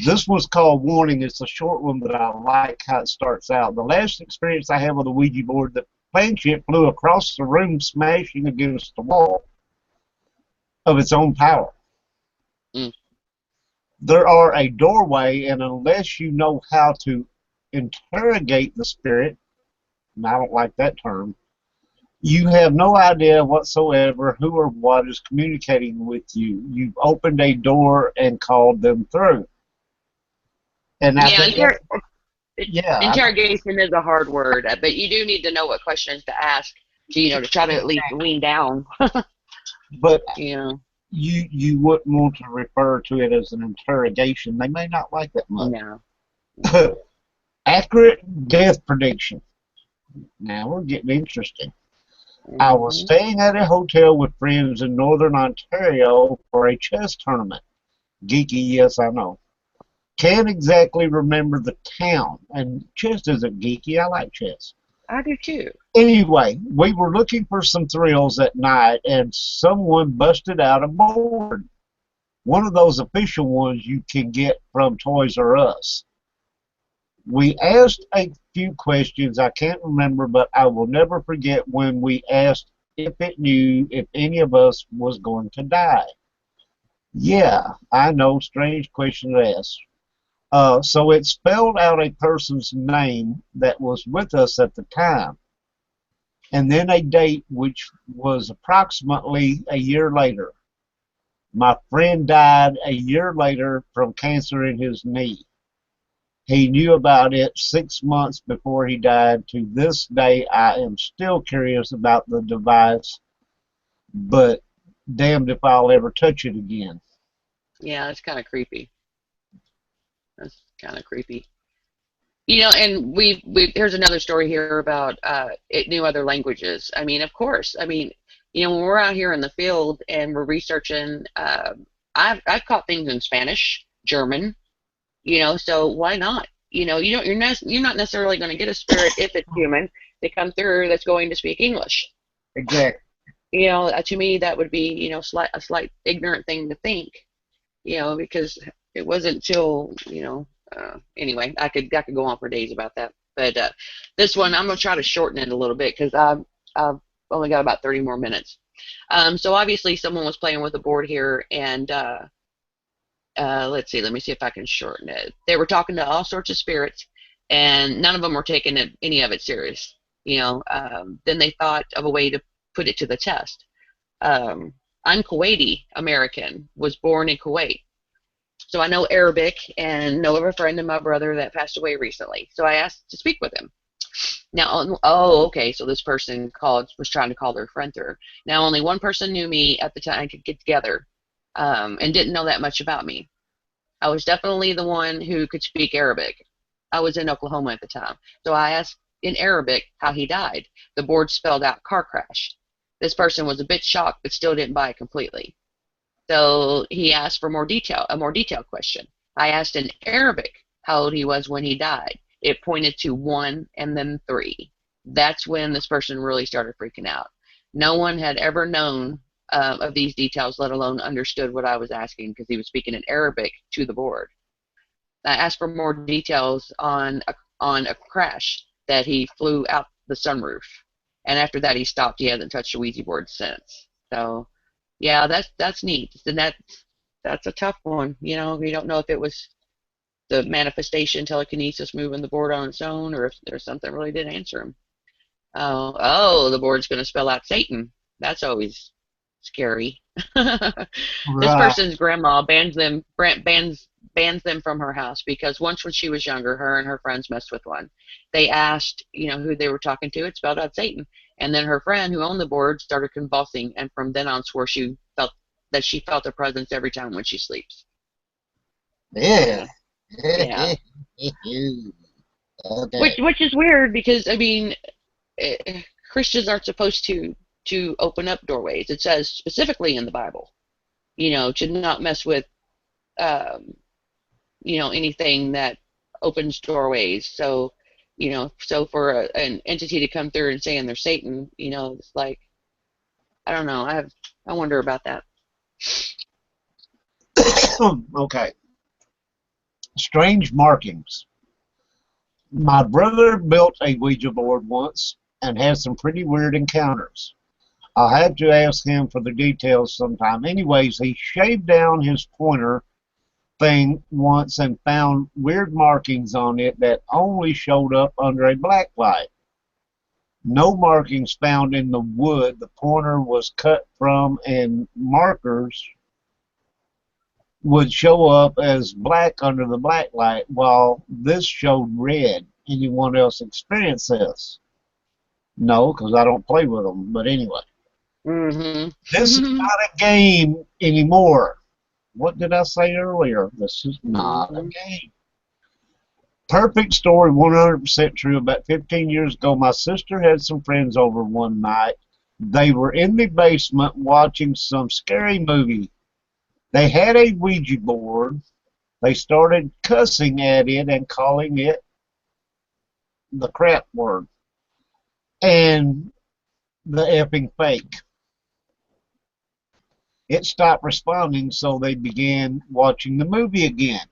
This was called Warning. It's a short one, but I like how it starts out. The last experience I had with a Ouija board, the planchet flew across the room, smashing against the wall of its own power. Mm. There are a doorway, and unless you know how to interrogate the spirit, and I don't like that term, you have no idea whatsoever who or what is communicating with you. You've opened a door and called them through. And I think interrogation is a hard word, but you do need to know what questions to ask to try to at least wean down. But you wouldn't want to refer to it as an interrogation. They may not like that much. No. Accurate death prediction. Now we're getting interesting. Mm-hmm. I was staying at a hotel with friends in Northern Ontario for a chess tournament. Geeky, yes, I know. Can't exactly remember the town. And chess isn't geeky. I like chess. I do too. Anyway, we were looking for some thrills at night, and someone busted out a board. One of those official ones you can get from Toys R Us. We asked a few questions I can't remember, but I will never forget when we asked if it knew if any of us was going to die. Yeah, I know, strange question to ask. So it spelled out a person's name that was with us at the time, and then a date which was approximately a year later. My friend died a year later from cancer in his knee. He knew about it 6 months before he died. To this day, I am still curious about the device, but damned if I'll ever touch it again. Yeah, that's kind of creepy. And here's another story here about it knew other languages. I mean, of course. I mean, when we're out here in the field and we're researching, I've caught things in Spanish, German. So why not? You're not necessarily going to get a spirit, if it's human, to come through that's going to speak English. Exactly. To me that would be a slight ignorant thing to think. Because it wasn't until anyway, I could go on for days about that. But this one I'm going to try to shorten it a little bit because I've only got about 30 more minutes. So obviously someone was playing with a board here, and let's see, let me see if I can shorten it. They were talking to all sorts of spirits, and none of them were taking any of it serious. Then they thought of a way to put it to the test. I'm Kuwaiti American, was born in Kuwait. So I know Arabic and know of a friend of my brother that passed away recently. So I asked to speak with him. Now, okay, so this person was trying to call their friend through. Now, only one person knew me at the time. I could get together. And didn't know that much about me. I was definitely the one who could speak Arabic. I was in Oklahoma at the time. So I asked in Arabic how he died. The board spelled out car crash. This person was a bit shocked, but still didn't buy it completely. So he asked for a more detailed question. I asked in Arabic how old he was when he died. It pointed to 1 and then 3. That's when this person really started freaking out. No one had ever known of these details, let alone understood what I was asking, because he was speaking in Arabic to the board. I asked for more details on a crash that he flew out the sunroof, and after that he stopped. He hasn't touched a Ouija board since. So, yeah, that's neat, and that's a tough one. You know, we don't know if it was the manifestation, telekinesis, moving the board on its own, or if there's something really did answer him. The board's going to spell out Satan. That's always scary. This Right. person's grandma bans them from her house because once when she was younger, her and her friends messed with one. They asked, who they were talking to. It spelled out Satan. And then her friend who owned the board started convulsing, and from then on swore she felt a presence every time when she sleeps. Yeah. Yeah. Okay. Which is weird because, I mean, Christians aren't supposed to open up doorways. It says specifically in the Bible, to not mess with, anything that opens doorways. So, so for an entity to come through and saying they're Satan, it's like, I don't know. I wonder about that. Okay. Strange markings. My brother built a Ouija board once and had some pretty weird encounters. I'll have to ask him for the details sometime. Anyways, he shaved down his pointer thing once and found weird markings on it that only showed up under a black light. No markings found in the wood the pointer was cut from, and markers would show up as black under the black light, while this showed red. Anyone else experience this? No, because I don't play with them. But anyway, this is not a game anymore. What did I say earlier? This is not a game. Perfect story, 100% true. About 15 years ago, my sister had some friends over one night. They were in the basement watching some scary movie. They had a Ouija board. They started cussing at it and calling it the crap word and the effing fake. It stopped responding, so they began watching the movie again.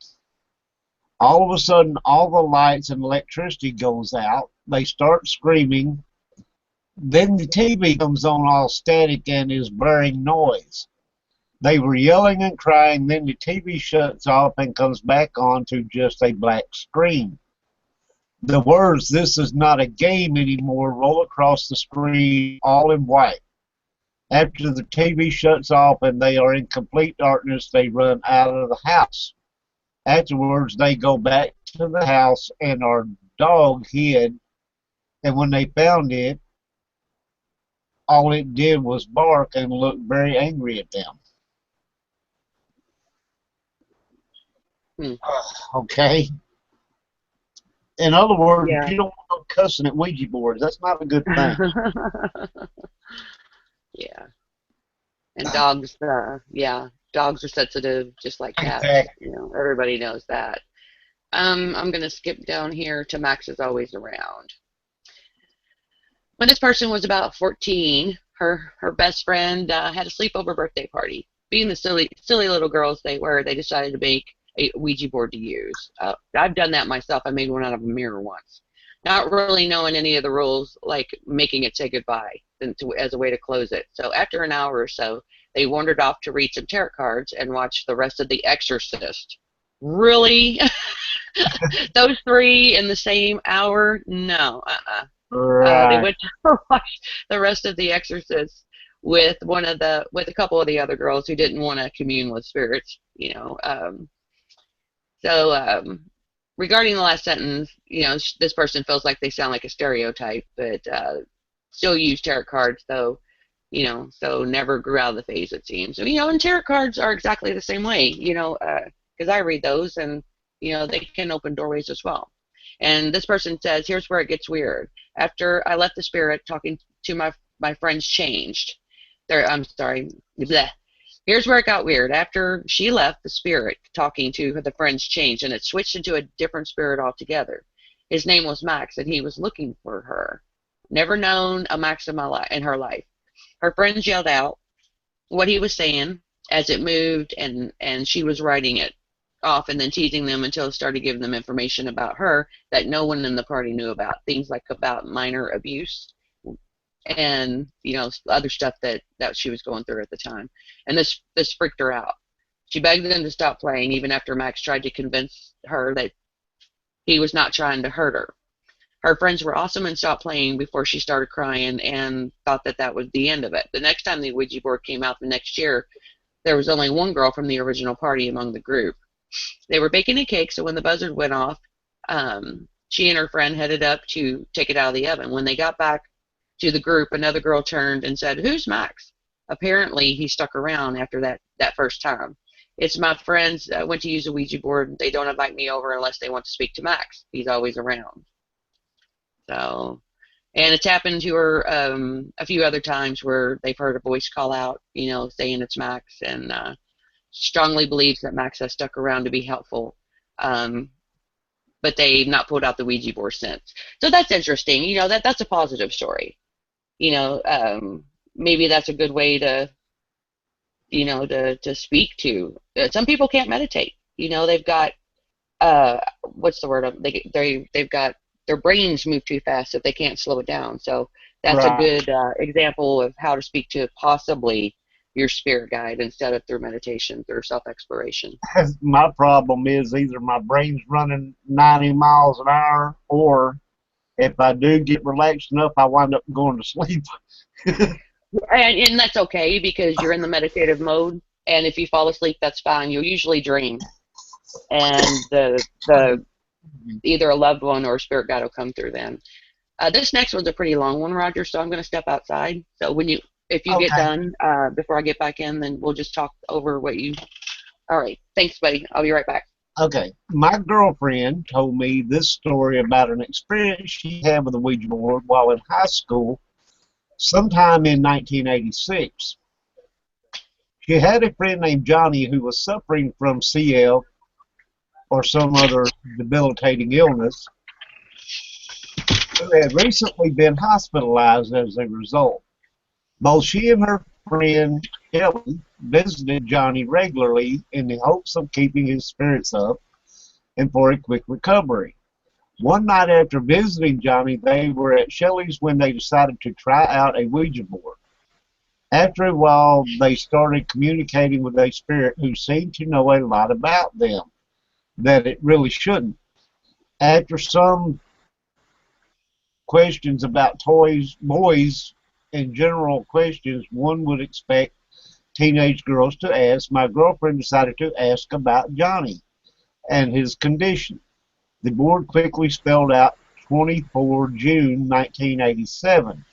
All of a sudden, all the lights and electricity goes out. They start screaming. Then the TV comes on all static and is blaring noise. They were yelling and crying. Then the TV shuts off and comes back on to just a black screen. The words, "This is not a game anymore," roll across the screen all in white. After the TV shuts off and they are in complete darkness, they run out of the house. Afterwards, they go back to the house and our dog hid. And when they found it, all it did was bark and look very angry at them. Okay. In other words, Yeah. you don't want to cussing at Ouija boards. That's not a good thing. Yeah. And dogs, dogs are sensitive, just like cats. Exactly. Everybody knows that. I'm going to skip down here to Max is always around. When this person was about 14, her best friend had a sleepover birthday party. Being the silly little girls they were, they decided to make a Ouija board to use. I've done that myself. I made one out of a mirror once. Not really knowing any of the rules, like making it say goodbye as a way to close it. So after an hour or so, they wandered off to read some tarot cards and watch the rest of The Exorcist. Really? Those three in the same hour? No. Right. They went to watch the rest of The Exorcist with a couple of the other girls who didn't want to commune with spirits. Regarding the last sentence, this person feels like they sound like a stereotype, but still use tarot cards, though, so never grew out of the phase, it seems. And tarot cards are exactly the same way, because I read those, and, they can open doorways as well. And this person says, here's where it gets weird. After I left the spirit talking to my friends changed. I'm sorry. Bleh. Here's where it got weird. After she left, the spirit talking to her, the friends changed, and it switched into a different spirit altogether. His name was Max, and he was looking for her. Never known a Max in her life. Her friends yelled out what he was saying as it moved, and she was writing it off and then teasing them until it started giving them information about her that no one in the party knew about. Things like about minor abuse and other stuff that she was going through at the time. And this freaked her out. She begged them to stop playing even after Max tried to convince her that he was not trying to hurt her. Her friends were awesome and stopped playing before she started crying and thought that was the end of it. The next time the Ouija board came out the next year, there was only one girl from the original party among the group. They were baking a cake, so when the buzzer went off, she and her friend headed up to take it out of the oven. When they got back to the group, another girl turned and said, "Who's Max?" Apparently, he stuck around after that first time. "It's my friends. I went to use a Ouija board. They don't invite me over unless they want to speak to Max. He's always around." So, and it's happened to her a few other times where they've heard a voice call out, saying it's Max, and strongly believes that Max has stuck around to be helpful. But they've not pulled out the Ouija board since. So that's interesting. That's a positive story. Maybe that's a good way to speak to. Some people can't meditate. They've got what's the word? They've got their brains move too fast if they can't slow it down. So that's a good example of how to speak to possibly your spirit guide instead of through meditation, through self-exploration. My problem is either my brain's running 90 miles an hour, or if I do get relaxed enough, I wind up going to sleep. And that's okay, because you're in the meditative mode, and if you fall asleep, that's fine. You'll usually dream, and the either a loved one or a spirit guide will come through then. This next one's a pretty long one, Roger, so I'm going to step outside. So if you get done before I get back in, then we'll just talk over what you... All right. Thanks, buddy. I'll be right back. Okay. My girlfriend told me this story about an experience she had with the Ouija board while in high school sometime in 1986. She had a friend named Johnny who was suffering from CL or some other debilitating illness, who had recently been hospitalized as a result. Both she and her friend Kelly visited Johnny regularly in the hopes of keeping his spirits up and for a quick recovery. One night after visiting Johnny, they were at Shelley's when they decided to try out a Ouija board. After a while, they started communicating with a spirit who seemed to know a lot about them that it really shouldn't. After some questions about toys, boys, and general questions one would expect teenage girls to ask, my girlfriend decided to ask about Johnny and his condition. The board quickly spelled out 24 June 1987.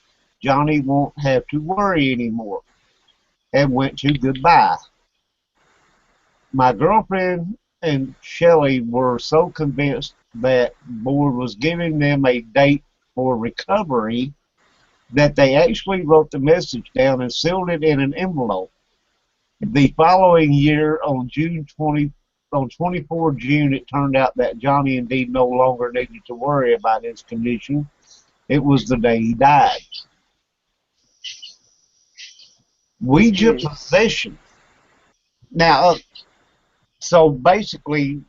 Johnny won't have to worry anymore, and went to goodbye. My girlfriend and Shelley were so convinced that board was giving them a date for recovery that they actually wrote the message down and sealed it in an envelope. The following year, on 24 June, it turned out that Johnny indeed no longer needed to worry about his condition. It was the day he died. Ouija possession. Now, so basically,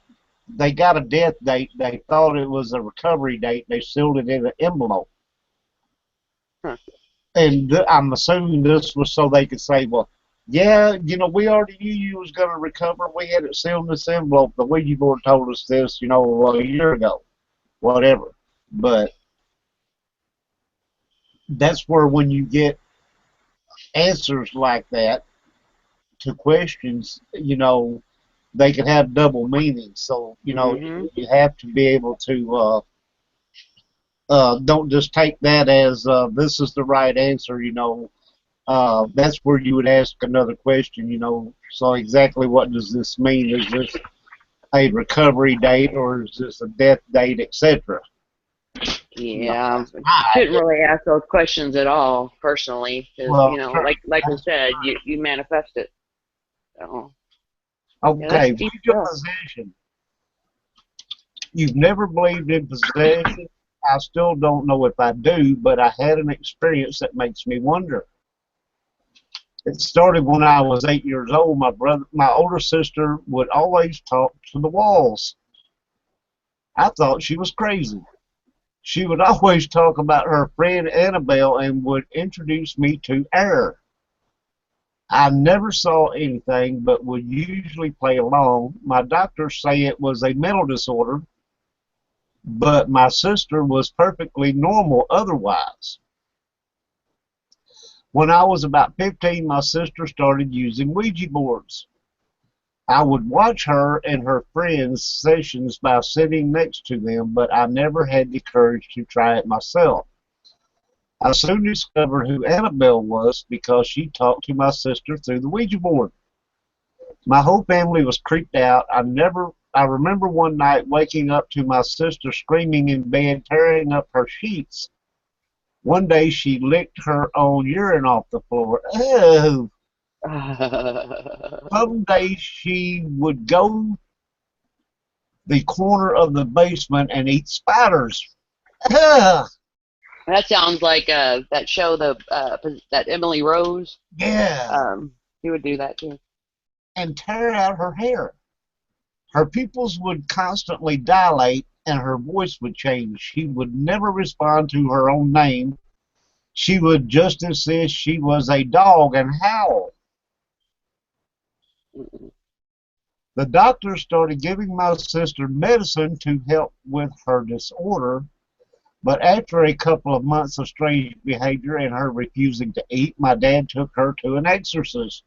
they got a death date. They thought it was a recovery date. They sealed it in an envelope. Huh. And I'm assuming this was so they could say, well, yeah, we already knew you was going to recover. We had it sealed in this envelope. The Ouija board told us this, a year ago. Whatever. But that's where when you get answers like that to questions, they can have double meanings. So, you have to be able to don't just take that as this is the right answer, that's where you would ask another question, so exactly what does this mean? Is this a recovery date or is this a death date, etc.? Yeah, I, couldn't really ask those questions at all personally, because well, like we said, you manifest it. So yeah, that's okay, deep Ouija stuff. possession. You've never believed in possession. I still don't know if I do, but I had an experience that makes me wonder. It started when I was 8 years old. My older sister would always talk to the walls. I thought she was crazy. She would always talk about her friend Annabelle and would introduce me to her. I never saw anything, but would usually play along. My doctors say it was a mental disorder, but my sister was perfectly normal otherwise. When I was about 15, my sister started using Ouija boards. I would watch her and her friends' sessions by sitting next to them, but I never had the courage to try it myself. I soon discovered who Annabelle was because she talked to my sister through the Ouija board. My whole family was creeped out. I remember one night waking up to my sister screaming in bed, tearing up her sheets. One day she licked her own urine off the floor. Oh, some days she would go the corner of the basement and eat spiders. Ugh, That sounds like that show, that Emily Rose. yeah, He would do that too. and tear out her hair. Her pupils would constantly dilate and her voice would change. She would never respond to her own name. She would just insist she was a dog and howl. The doctor started giving my sister medicine to help with her disorder, but after a couple of months of strange behavior and her refusing to eat, my dad took her to an exorcist.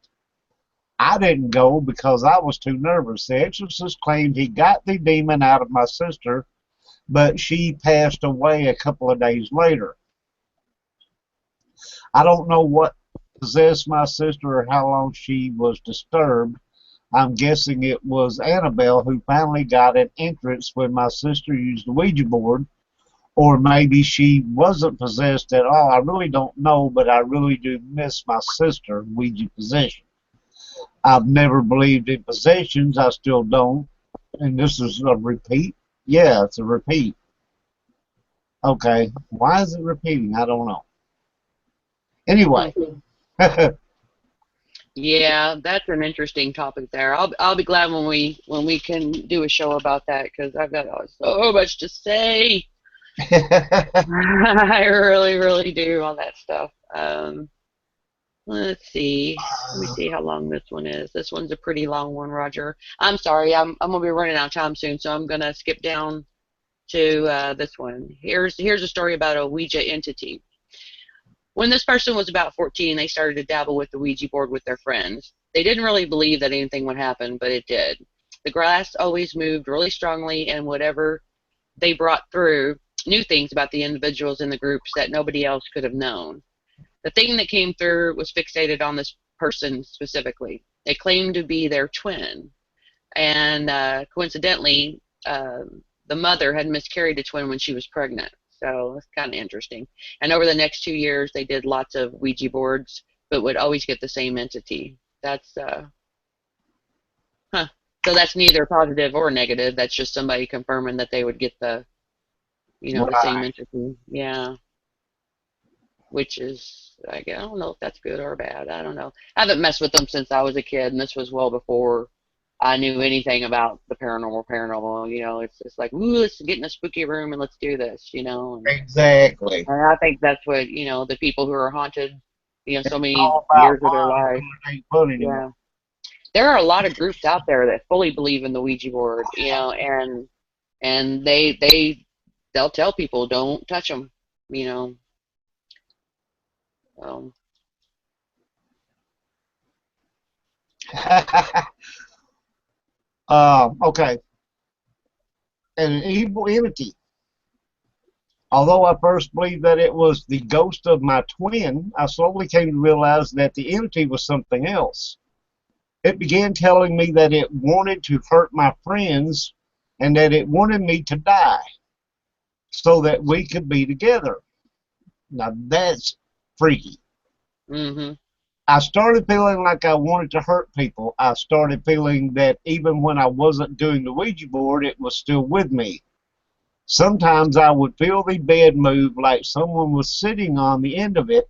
I didn't go because I was too nervous. The exorcist claimed he got the demon out of my sister, but she passed away a couple of days later. I don't know what possessed my sister or how long she was disturbed. I'm guessing it was Annabelle who finally got an entrance when my sister used the Ouija board, or maybe she wasn't possessed at all. I really don't know, but I really do miss my sister, Ouija possession. I've never believed in possessions. I still don't. And this is a repeat? Yeah, it's a repeat. Okay. Why is it repeating? I don't know. Anyway. Yeah, that's an interesting topic there. I'll be glad when we can do a show about that, because I've got so much to say. I really, really do on that stuff. Let's see. Let me see how long this one is. This one's a pretty long one, Roger. I'm sorry. I'm gonna be running out of time soon, so I'm gonna skip down to this one. Here's a story about a Ouija entity. When this person was about 14, they started to dabble with the Ouija board with their friends. They didn't really believe that anything would happen, but it did. The glass always moved really strongly, and whatever they brought through knew things about the individuals in the groups that nobody else could have known. The thing that came through was fixated on this person specifically. They claimed to be their twin, and coincidentally, the mother had miscarried a twin when she was pregnant. So it's kind of interesting. And over the next 2 years, they did lots of Ouija boards, but would always get the same entity. That's huh. So that's neither positive or negative. That's just somebody confirming that they would get the same Right. entity. Yeah, which is, I don't know if that's good or bad. I don't know. I haven't messed with them since I was a kid, and this was well before I knew anything about the paranormal. It's like, ooh, let's get in a spooky room and let's do this. Exactly. And I think that's what, the people who are haunted, so many All about years of their fun life. until it ain't fun anymore. Yeah. There are a lot of groups out there that fully believe in the Ouija board, and they'll tell people don't touch them, you know. Um, Okay. An evil entity. Although I first believed that it was the ghost of my twin, I slowly came to realize that the entity was something else. It began telling me that it wanted to hurt my friends and that it wanted me to die. so that we could be together. Now that's freaky. Mm-hmm. I started feeling like I wanted to hurt people. I started feeling that even when I wasn't doing the Ouija board, it was still with me. Sometimes I would feel the bed move like someone was sitting on the end of it,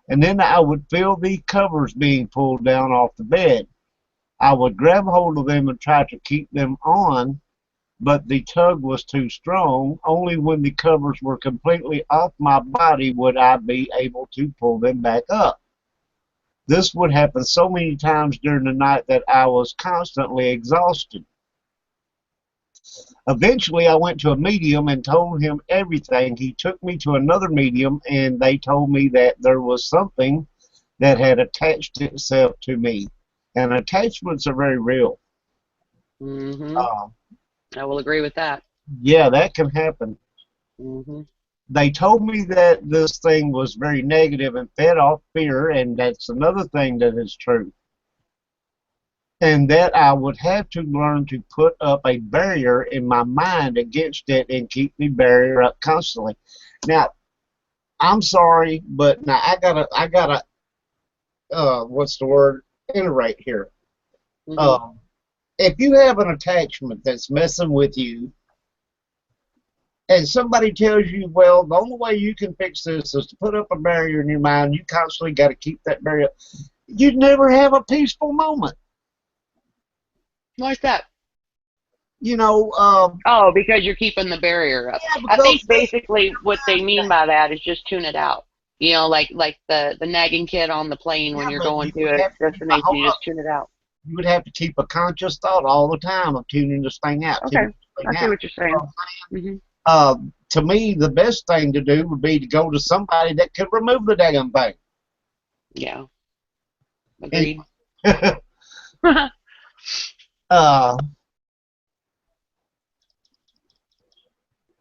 and then I would feel the covers being pulled down off the bed. I would grab hold of them and try to keep them on, but the tug was too strong. Only when the covers were completely off my body would I be able to pull them back up. This would happen so many times during the night that I was constantly exhausted. Eventually, I went to a medium and told him everything. He took me to another medium, and they told me that there was something that had attached itself to me. And attachments are very real. Mm-hmm. Uh, I will agree with that. yeah, that can happen. Mm-hmm. They told me that this thing was very negative and fed off fear, and that's another thing that is true. And that I would have to learn to put up a barrier in my mind against it and keep the barrier up constantly. Now, I'm sorry, but now I gotta, what's the word? Iterate here. Mm-hmm. If you have an attachment that's messing with you, and somebody tells you, well, the only way you can fix this is to put up a barrier in your mind, you constantly got to keep that barrier, you'd never have a peaceful moment. Why is that? You know, Oh, because you're keeping the barrier up. yeah, I think because basically what they mean by that is just tune it out. You know, like the nagging kid on the plane when yeah, you're but going you to would a have to keep destination, you just tune it out. you would have to keep a conscious thought all the time of tuning this thing out, Okay, tuning this I thing see out. what you're saying. Hmm. To me, the best thing to do would be to go to somebody that could remove the damn thing. Yeah, And agreed. uh,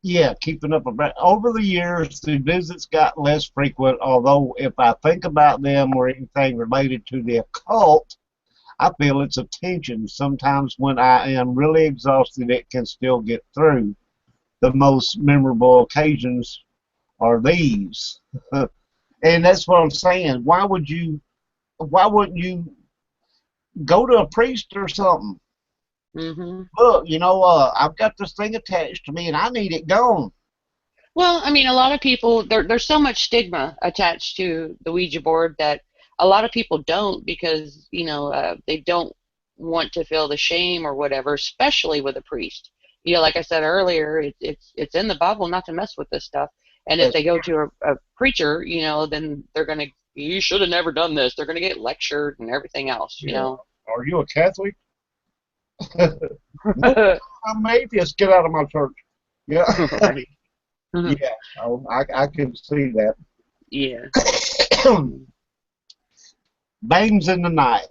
yeah, keeping up a over the years, the visits got less frequent. Although, if I think about them or anything related to the occult, I feel its attention. Sometimes, when I am really exhausted, it can still get through. The most memorable occasions are these, and that's what I'm saying. Why would you? Why wouldn't you go to a priest or something? Hmm. Look, I've got this thing attached to me, and I need it gone. Well, I mean, a lot of people there's so much stigma attached to the Ouija board that a lot of people don't because they don't want to feel the shame or whatever, especially with a priest. Like I said earlier, it's in the Bible not to mess with this stuff. And if That's they go to a preacher, then they're gonna you should have never done this. They're gonna get lectured and everything else. yeah. Are you a Catholic? No, Right. I'm an atheist. Get out of my church. Yeah, yeah. I can see that. Yeah. Bangs in the night.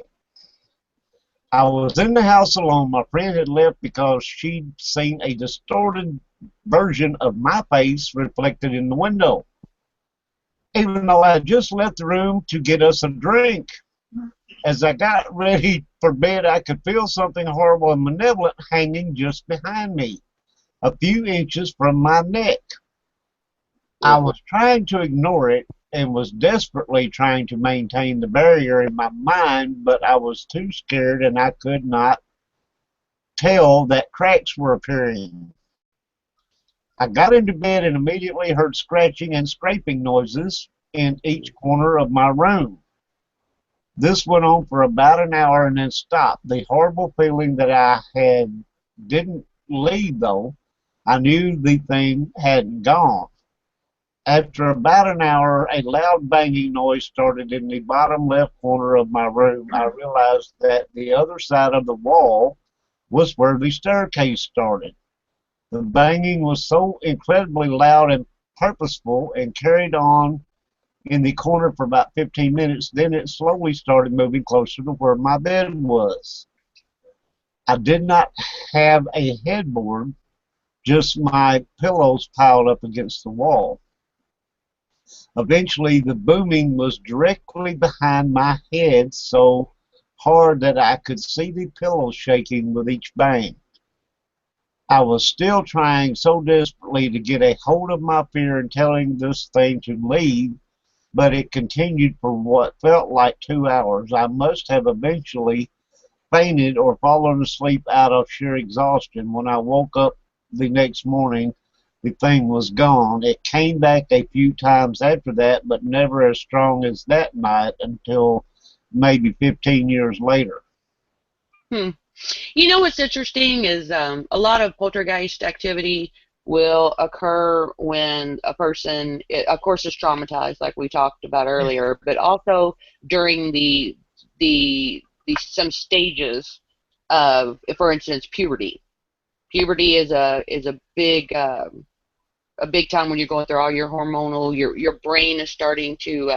I was in the house alone. My friend had left because she'd seen a distorted version of my face reflected in the window, even though I had just left the room to get us a drink. As I got ready for bed, I could feel something horrible and malevolent hanging just behind me, a few inches from my neck. I was trying to ignore it and was desperately trying to maintain the barrier in my mind, but I was too scared and I could not tell that cracks were appearing. I got into bed and immediately heard scratching and scraping noises in each corner of my room. This went on for about an hour and then stopped. The horrible feeling that I had didn't leave, though. I knew the thing hadn't gone. After about an hour, a loud banging noise started in the bottom left corner of my room. I realized that the other side of the wall was where the staircase started. The banging was so incredibly loud and purposeful and carried on in the corner for about 15 minutes. Then it slowly started moving closer to where my bed was. I did not have a headboard, just my pillows piled up against the wall. Eventually, the booming was directly behind my head, so hard that I could see the pillows shaking with each bang. I was still trying so desperately to get a hold of my fear and telling this thing to leave, but it continued for what felt like 2 hours. I must have eventually fainted or fallen asleep out of sheer exhaustion. When I woke up the next morning, the thing was gone. It came back a few times after that, but never as strong as that night until maybe 15 years later. Hmm. You know what's interesting is a lot of poltergeist activity will occur when a person, of course, is traumatized, like we talked about earlier, but also during the some stages of, for instance, puberty. Puberty is a big time when you're going through all your hormonal, your brain is starting to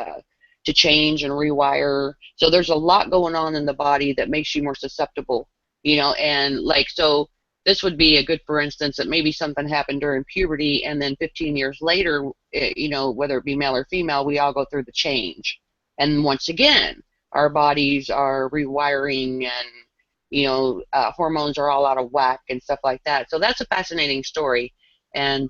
change and rewire. So there's a lot going on in the body that makes you more susceptible, and like, so this would be a good, for instance, that maybe something happened during puberty, and then 15 years later, whether it be male or female, we all go through the change. And once again, our bodies are rewiring, and hormones are all out of whack and stuff like that. So that's a fascinating story, and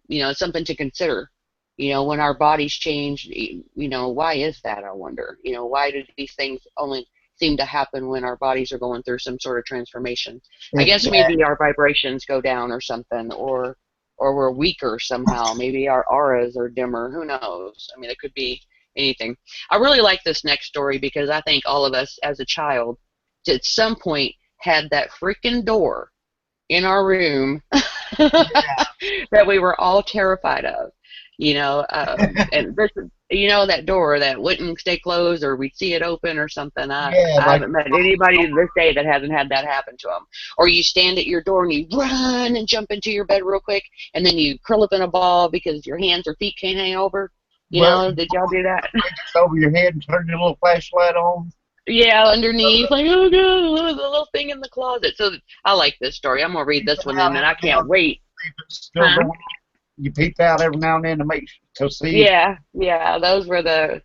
it's something to consider. When our bodies change, why is that? I wonder. Why do these things only seem to happen when our bodies are going through some sort of transformation? I guess maybe our vibrations go down or something, or we're weaker somehow. Maybe our auras are dimmer. Who knows? I mean, it could be anything. I really like this next story because I think all of us as a child at some point had that freaking door in our room that we were all terrified of, and this, that door that wouldn't stay closed, or we'd see it open or something. I haven't met anybody to this day that hasn't had that happen to them. Or you stand at your door and you run and jump into your bed real quick, and then you curl up in a ball because your hands or feet can't hang over. Did y'all do that? Over your head and turn your little flashlight on. Yeah, underneath, like, oh god, the little thing in the closet. So I like this story. I'm gonna read this one, and then I can't wait. You peep out every now and then to see. Yeah, those were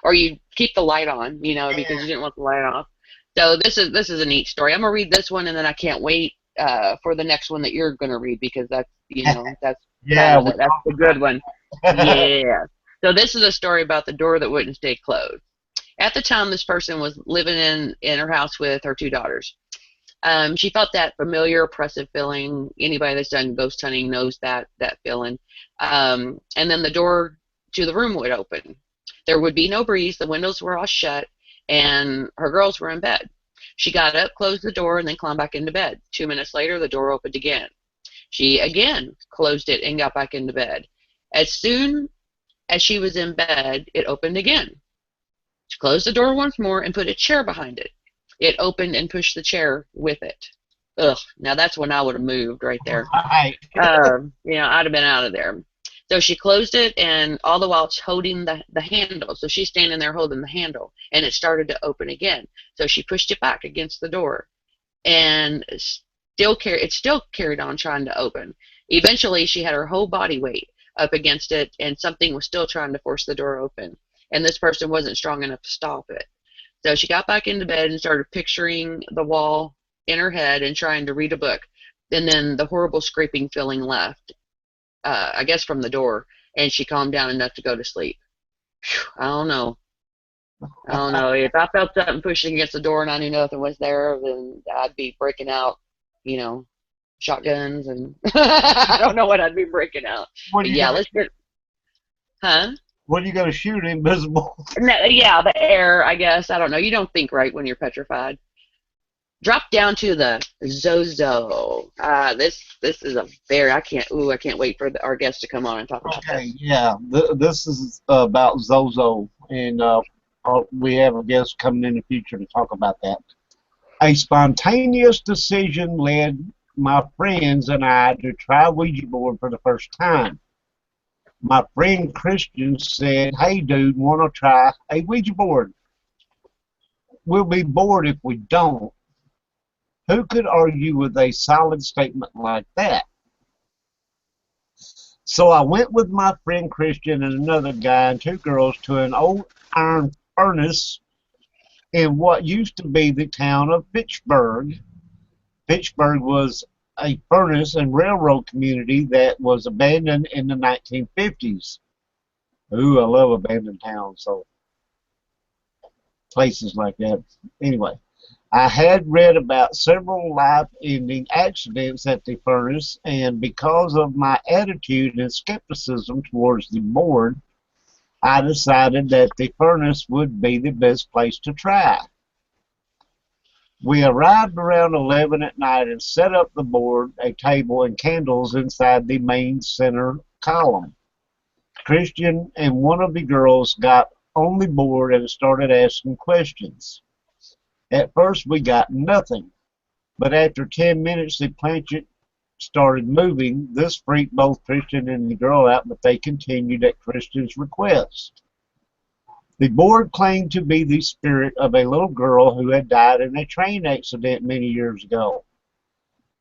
or you keep the light on, because you didn't want the light off. So this is a neat story. I'm gonna read this one, and then I can't wait for the next one that you're gonna read, because that's that's the good one. Yeah. So this is a story about the door that wouldn't stay closed. At the time, this person was living in her house with her two daughters. She felt that familiar, oppressive feeling. Anybody that's done ghost hunting knows that feeling. And then the door to the room would open. There would be no breeze. The windows were all shut, and her girls were in bed. She got up, closed the door, and then climbed back into bed. 2 minutes later, the door opened again. She again closed it and got back into bed. As soon as she was in bed, it opened again. She closed the door once more and put a chair behind it. It opened and pushed the chair with it. Ugh, now that's when I would have moved right there. Right. I'd have been out of there. So she closed it, and all the while it's holding the handle. So she's standing there holding the handle, and it started to open again. So she pushed it back against the door, and it still carried on trying to open. Eventually, she had her whole body weight up against it, and something was still trying to force the door open. And this person wasn't strong enough to stop it. So she got back into bed and started picturing the wall in her head and trying to read a book. And then the horrible scraping feeling left, I guess from the door, and she calmed down enough to go to sleep. Whew, I don't know. If I felt something pushing against the door and I knew nothing was there, then I'd be breaking out, shotguns, and I don't know what I'd be breaking out. But yeah, let's get, huh? What are you going to shoot, invisible? No, yeah, the air, I guess. I don't know. You don't think right when you're petrified. Drop down to the Zozo. This is a very, I can't wait for our guest to come on and talk about this. Okay, yeah. This is about Zozo, and we have a guest coming in the future to talk about that. A spontaneous decision led my friends and I to try Ouija board for the first time. My friend Christian said, "Hey, dude, want to try a Ouija board? We'll be bored if we don't." Who could argue with a solid statement like that? So I went with my friend Christian and another guy and two girls to an old iron furnace in what used to be the town of Fitchburg. Fitchburg was a furnace and railroad community that was abandoned in the 1950s. Ooh, I love abandoned towns, so places like that. Anyway, I had read about several life-ending accidents at the furnace, and because of my attitude and skepticism towards the board, I decided that the furnace would be the best place to try. We arrived around 11 at night and set up the board, a table, and candles inside the main center column. Christian and one of the girls got on the board and started asking questions. At first we got nothing, but after 10 minutes the planchet started moving. This freaked both Christian and the girl out, but they continued at Christian's request. The board claimed to be the spirit of a little girl who had died in a train accident many years ago.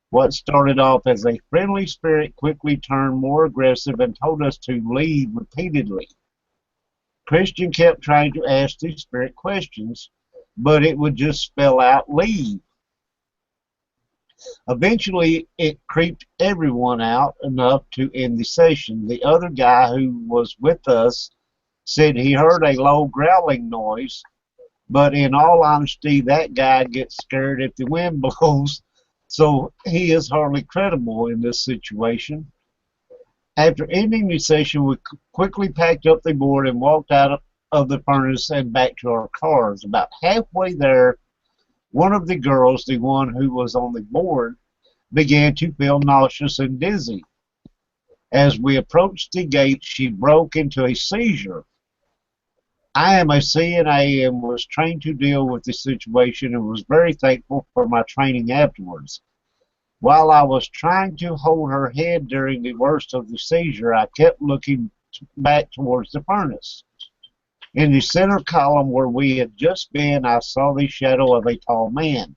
What started off as a friendly spirit quickly turned more aggressive and told us to leave repeatedly. Christian kept trying to ask the spirit questions, but it would just spell out leave. Eventually, it creeped everyone out enough to end the session. The other guy who was with us said he heard a low growling noise, but in all honesty, that guy gets scared if the wind blows, so he is hardly credible in this situation. After ending the session, we quickly packed up the board and walked out of the furnace and back to our cars. About halfway there, one of the girls, the one who was on the board, began to feel nauseous and dizzy. As we approached the gate, she broke into a seizure. I am a CNA and was trained to deal with the situation and was very thankful for my training afterwards. While I was trying to hold her head during the worst of the seizure, I kept looking back towards the furnace. In the center column where we had just been, I saw the shadow of a tall man.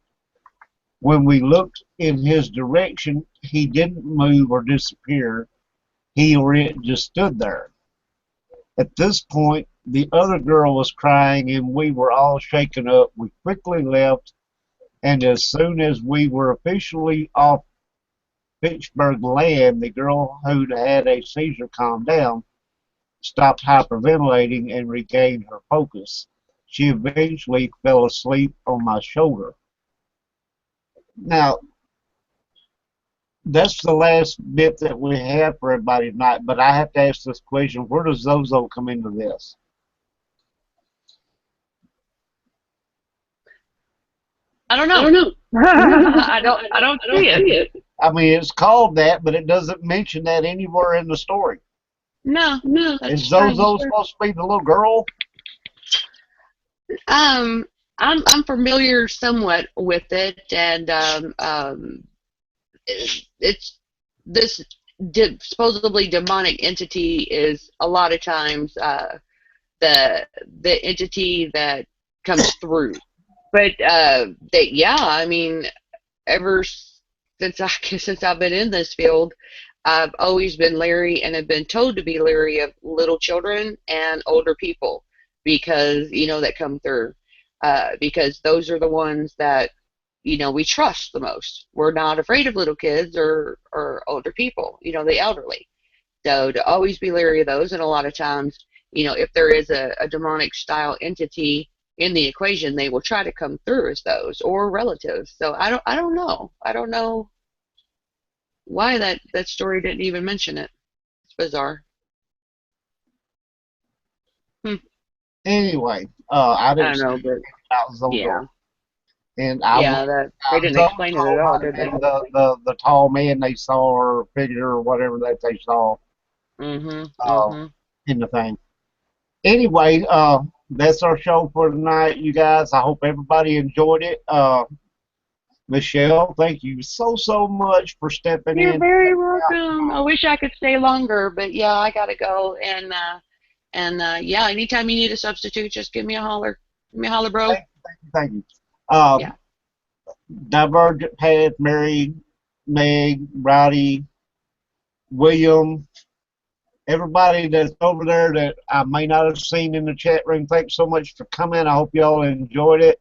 When we looked in his direction, he didn't move or disappear. He or it just stood there. At this point, the other girl was crying and we were all shaken up. We quickly left, and as soon as we were officially off Fitchburg land, the girl who'd had a seizure calmed down, stopped hyperventilating, and regained her focus. She eventually fell asleep on my shoulder. Now, that's the last bit that we have for everybody tonight, but I have to ask this question. Where does Zozo come into this? I don't know. I don't see it. I mean, it's called that, but it doesn't mention that anywhere in the story. No. Is Zozo supposed to be the little girl? I'm familiar somewhat with it, and it's this supposedly demonic entity is a lot of times the entity that comes through. But I mean, ever since I've been in this field, I've always been leery and have been told to be leery of little children and older people because that come through because those are the ones that we trust the most. We're not afraid of little kids or older people, the elderly. So to always be leery of those, and a lot of times, if there is a demonic style entity in the equation, they will try to come through as those or relatives. So I don't know. I don't know why that story didn't even mention it. It's bizarre. Anyway, I didn't know, but about Zozo. yeah. And They didn't explain it at all, did they? The tall man they saw, or figure, or whatever that they saw in the thing. Anyway, that's our show for tonight, you guys. I hope everybody enjoyed it. Michelle, thank you so much for stepping in. You're very welcome. I wish I could stay longer, but yeah, I gotta go. And anytime you need a substitute, just give me a holler. Give me a holler, bro. Thank you. Divergent Path, Mary, Meg, Roddy, William, everybody that's over there that I may not have seen in the chat room, thanks so much for coming. I hope y'all enjoyed it.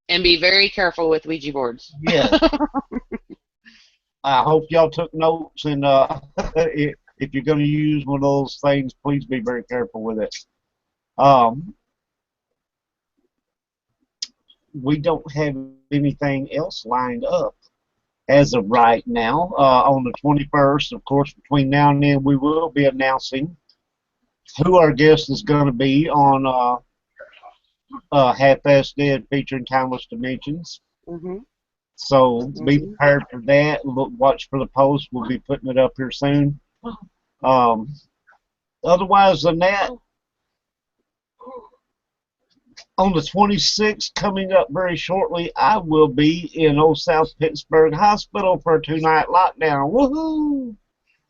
And be very careful with Ouija boards. Yeah. I hope y'all took notes, and if you're going to use one of those things, please be very careful with it. We don't have anything else lined up as of right now. On the 21st, of course, between now and then, we will be announcing who our guest is going to be on Half-Assed Dead featuring Timeless Dimensions. Mm-hmm. So be prepared for that. Look, watch for the post. We'll be putting it up here soon. Otherwise than that, on the 26th, coming up very shortly, I will be in Old South Pittsburgh Hospital for a 2-night lockdown. Woohoo!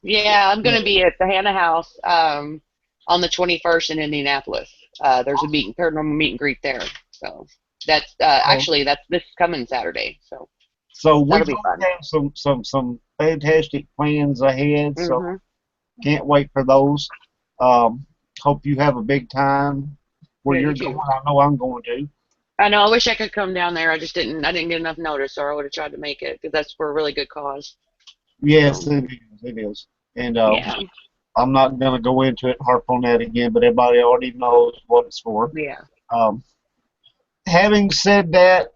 Yeah, I'm going to be at the Hannah House on the 21st in Indianapolis. There's a paranormal meet and greet there. So that's actually that's this coming Saturday. So we that'll be both fun. have some fantastic plans ahead. So can't wait for those. Hope you have a big time where you're going. I know I'm going to. I know. I wish I could come down there. I just didn't. I didn't get enough notice, or I would have tried to make it because that's for a really good cause. Yes, it is. It is. And yeah. I'm not going to go into it and harp on that again, but everybody already knows what it's for. Yeah. Having said that,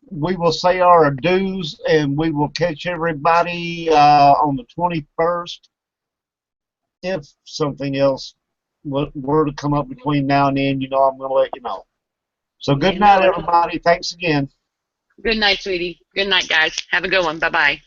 we will say our adieus, and we will catch everybody on the 21st. If something else were to come up between now and then, I'm going to let you know. So good night, everybody. Thanks again. Good night, sweetie. Good night, guys. Have a good one. Bye-bye.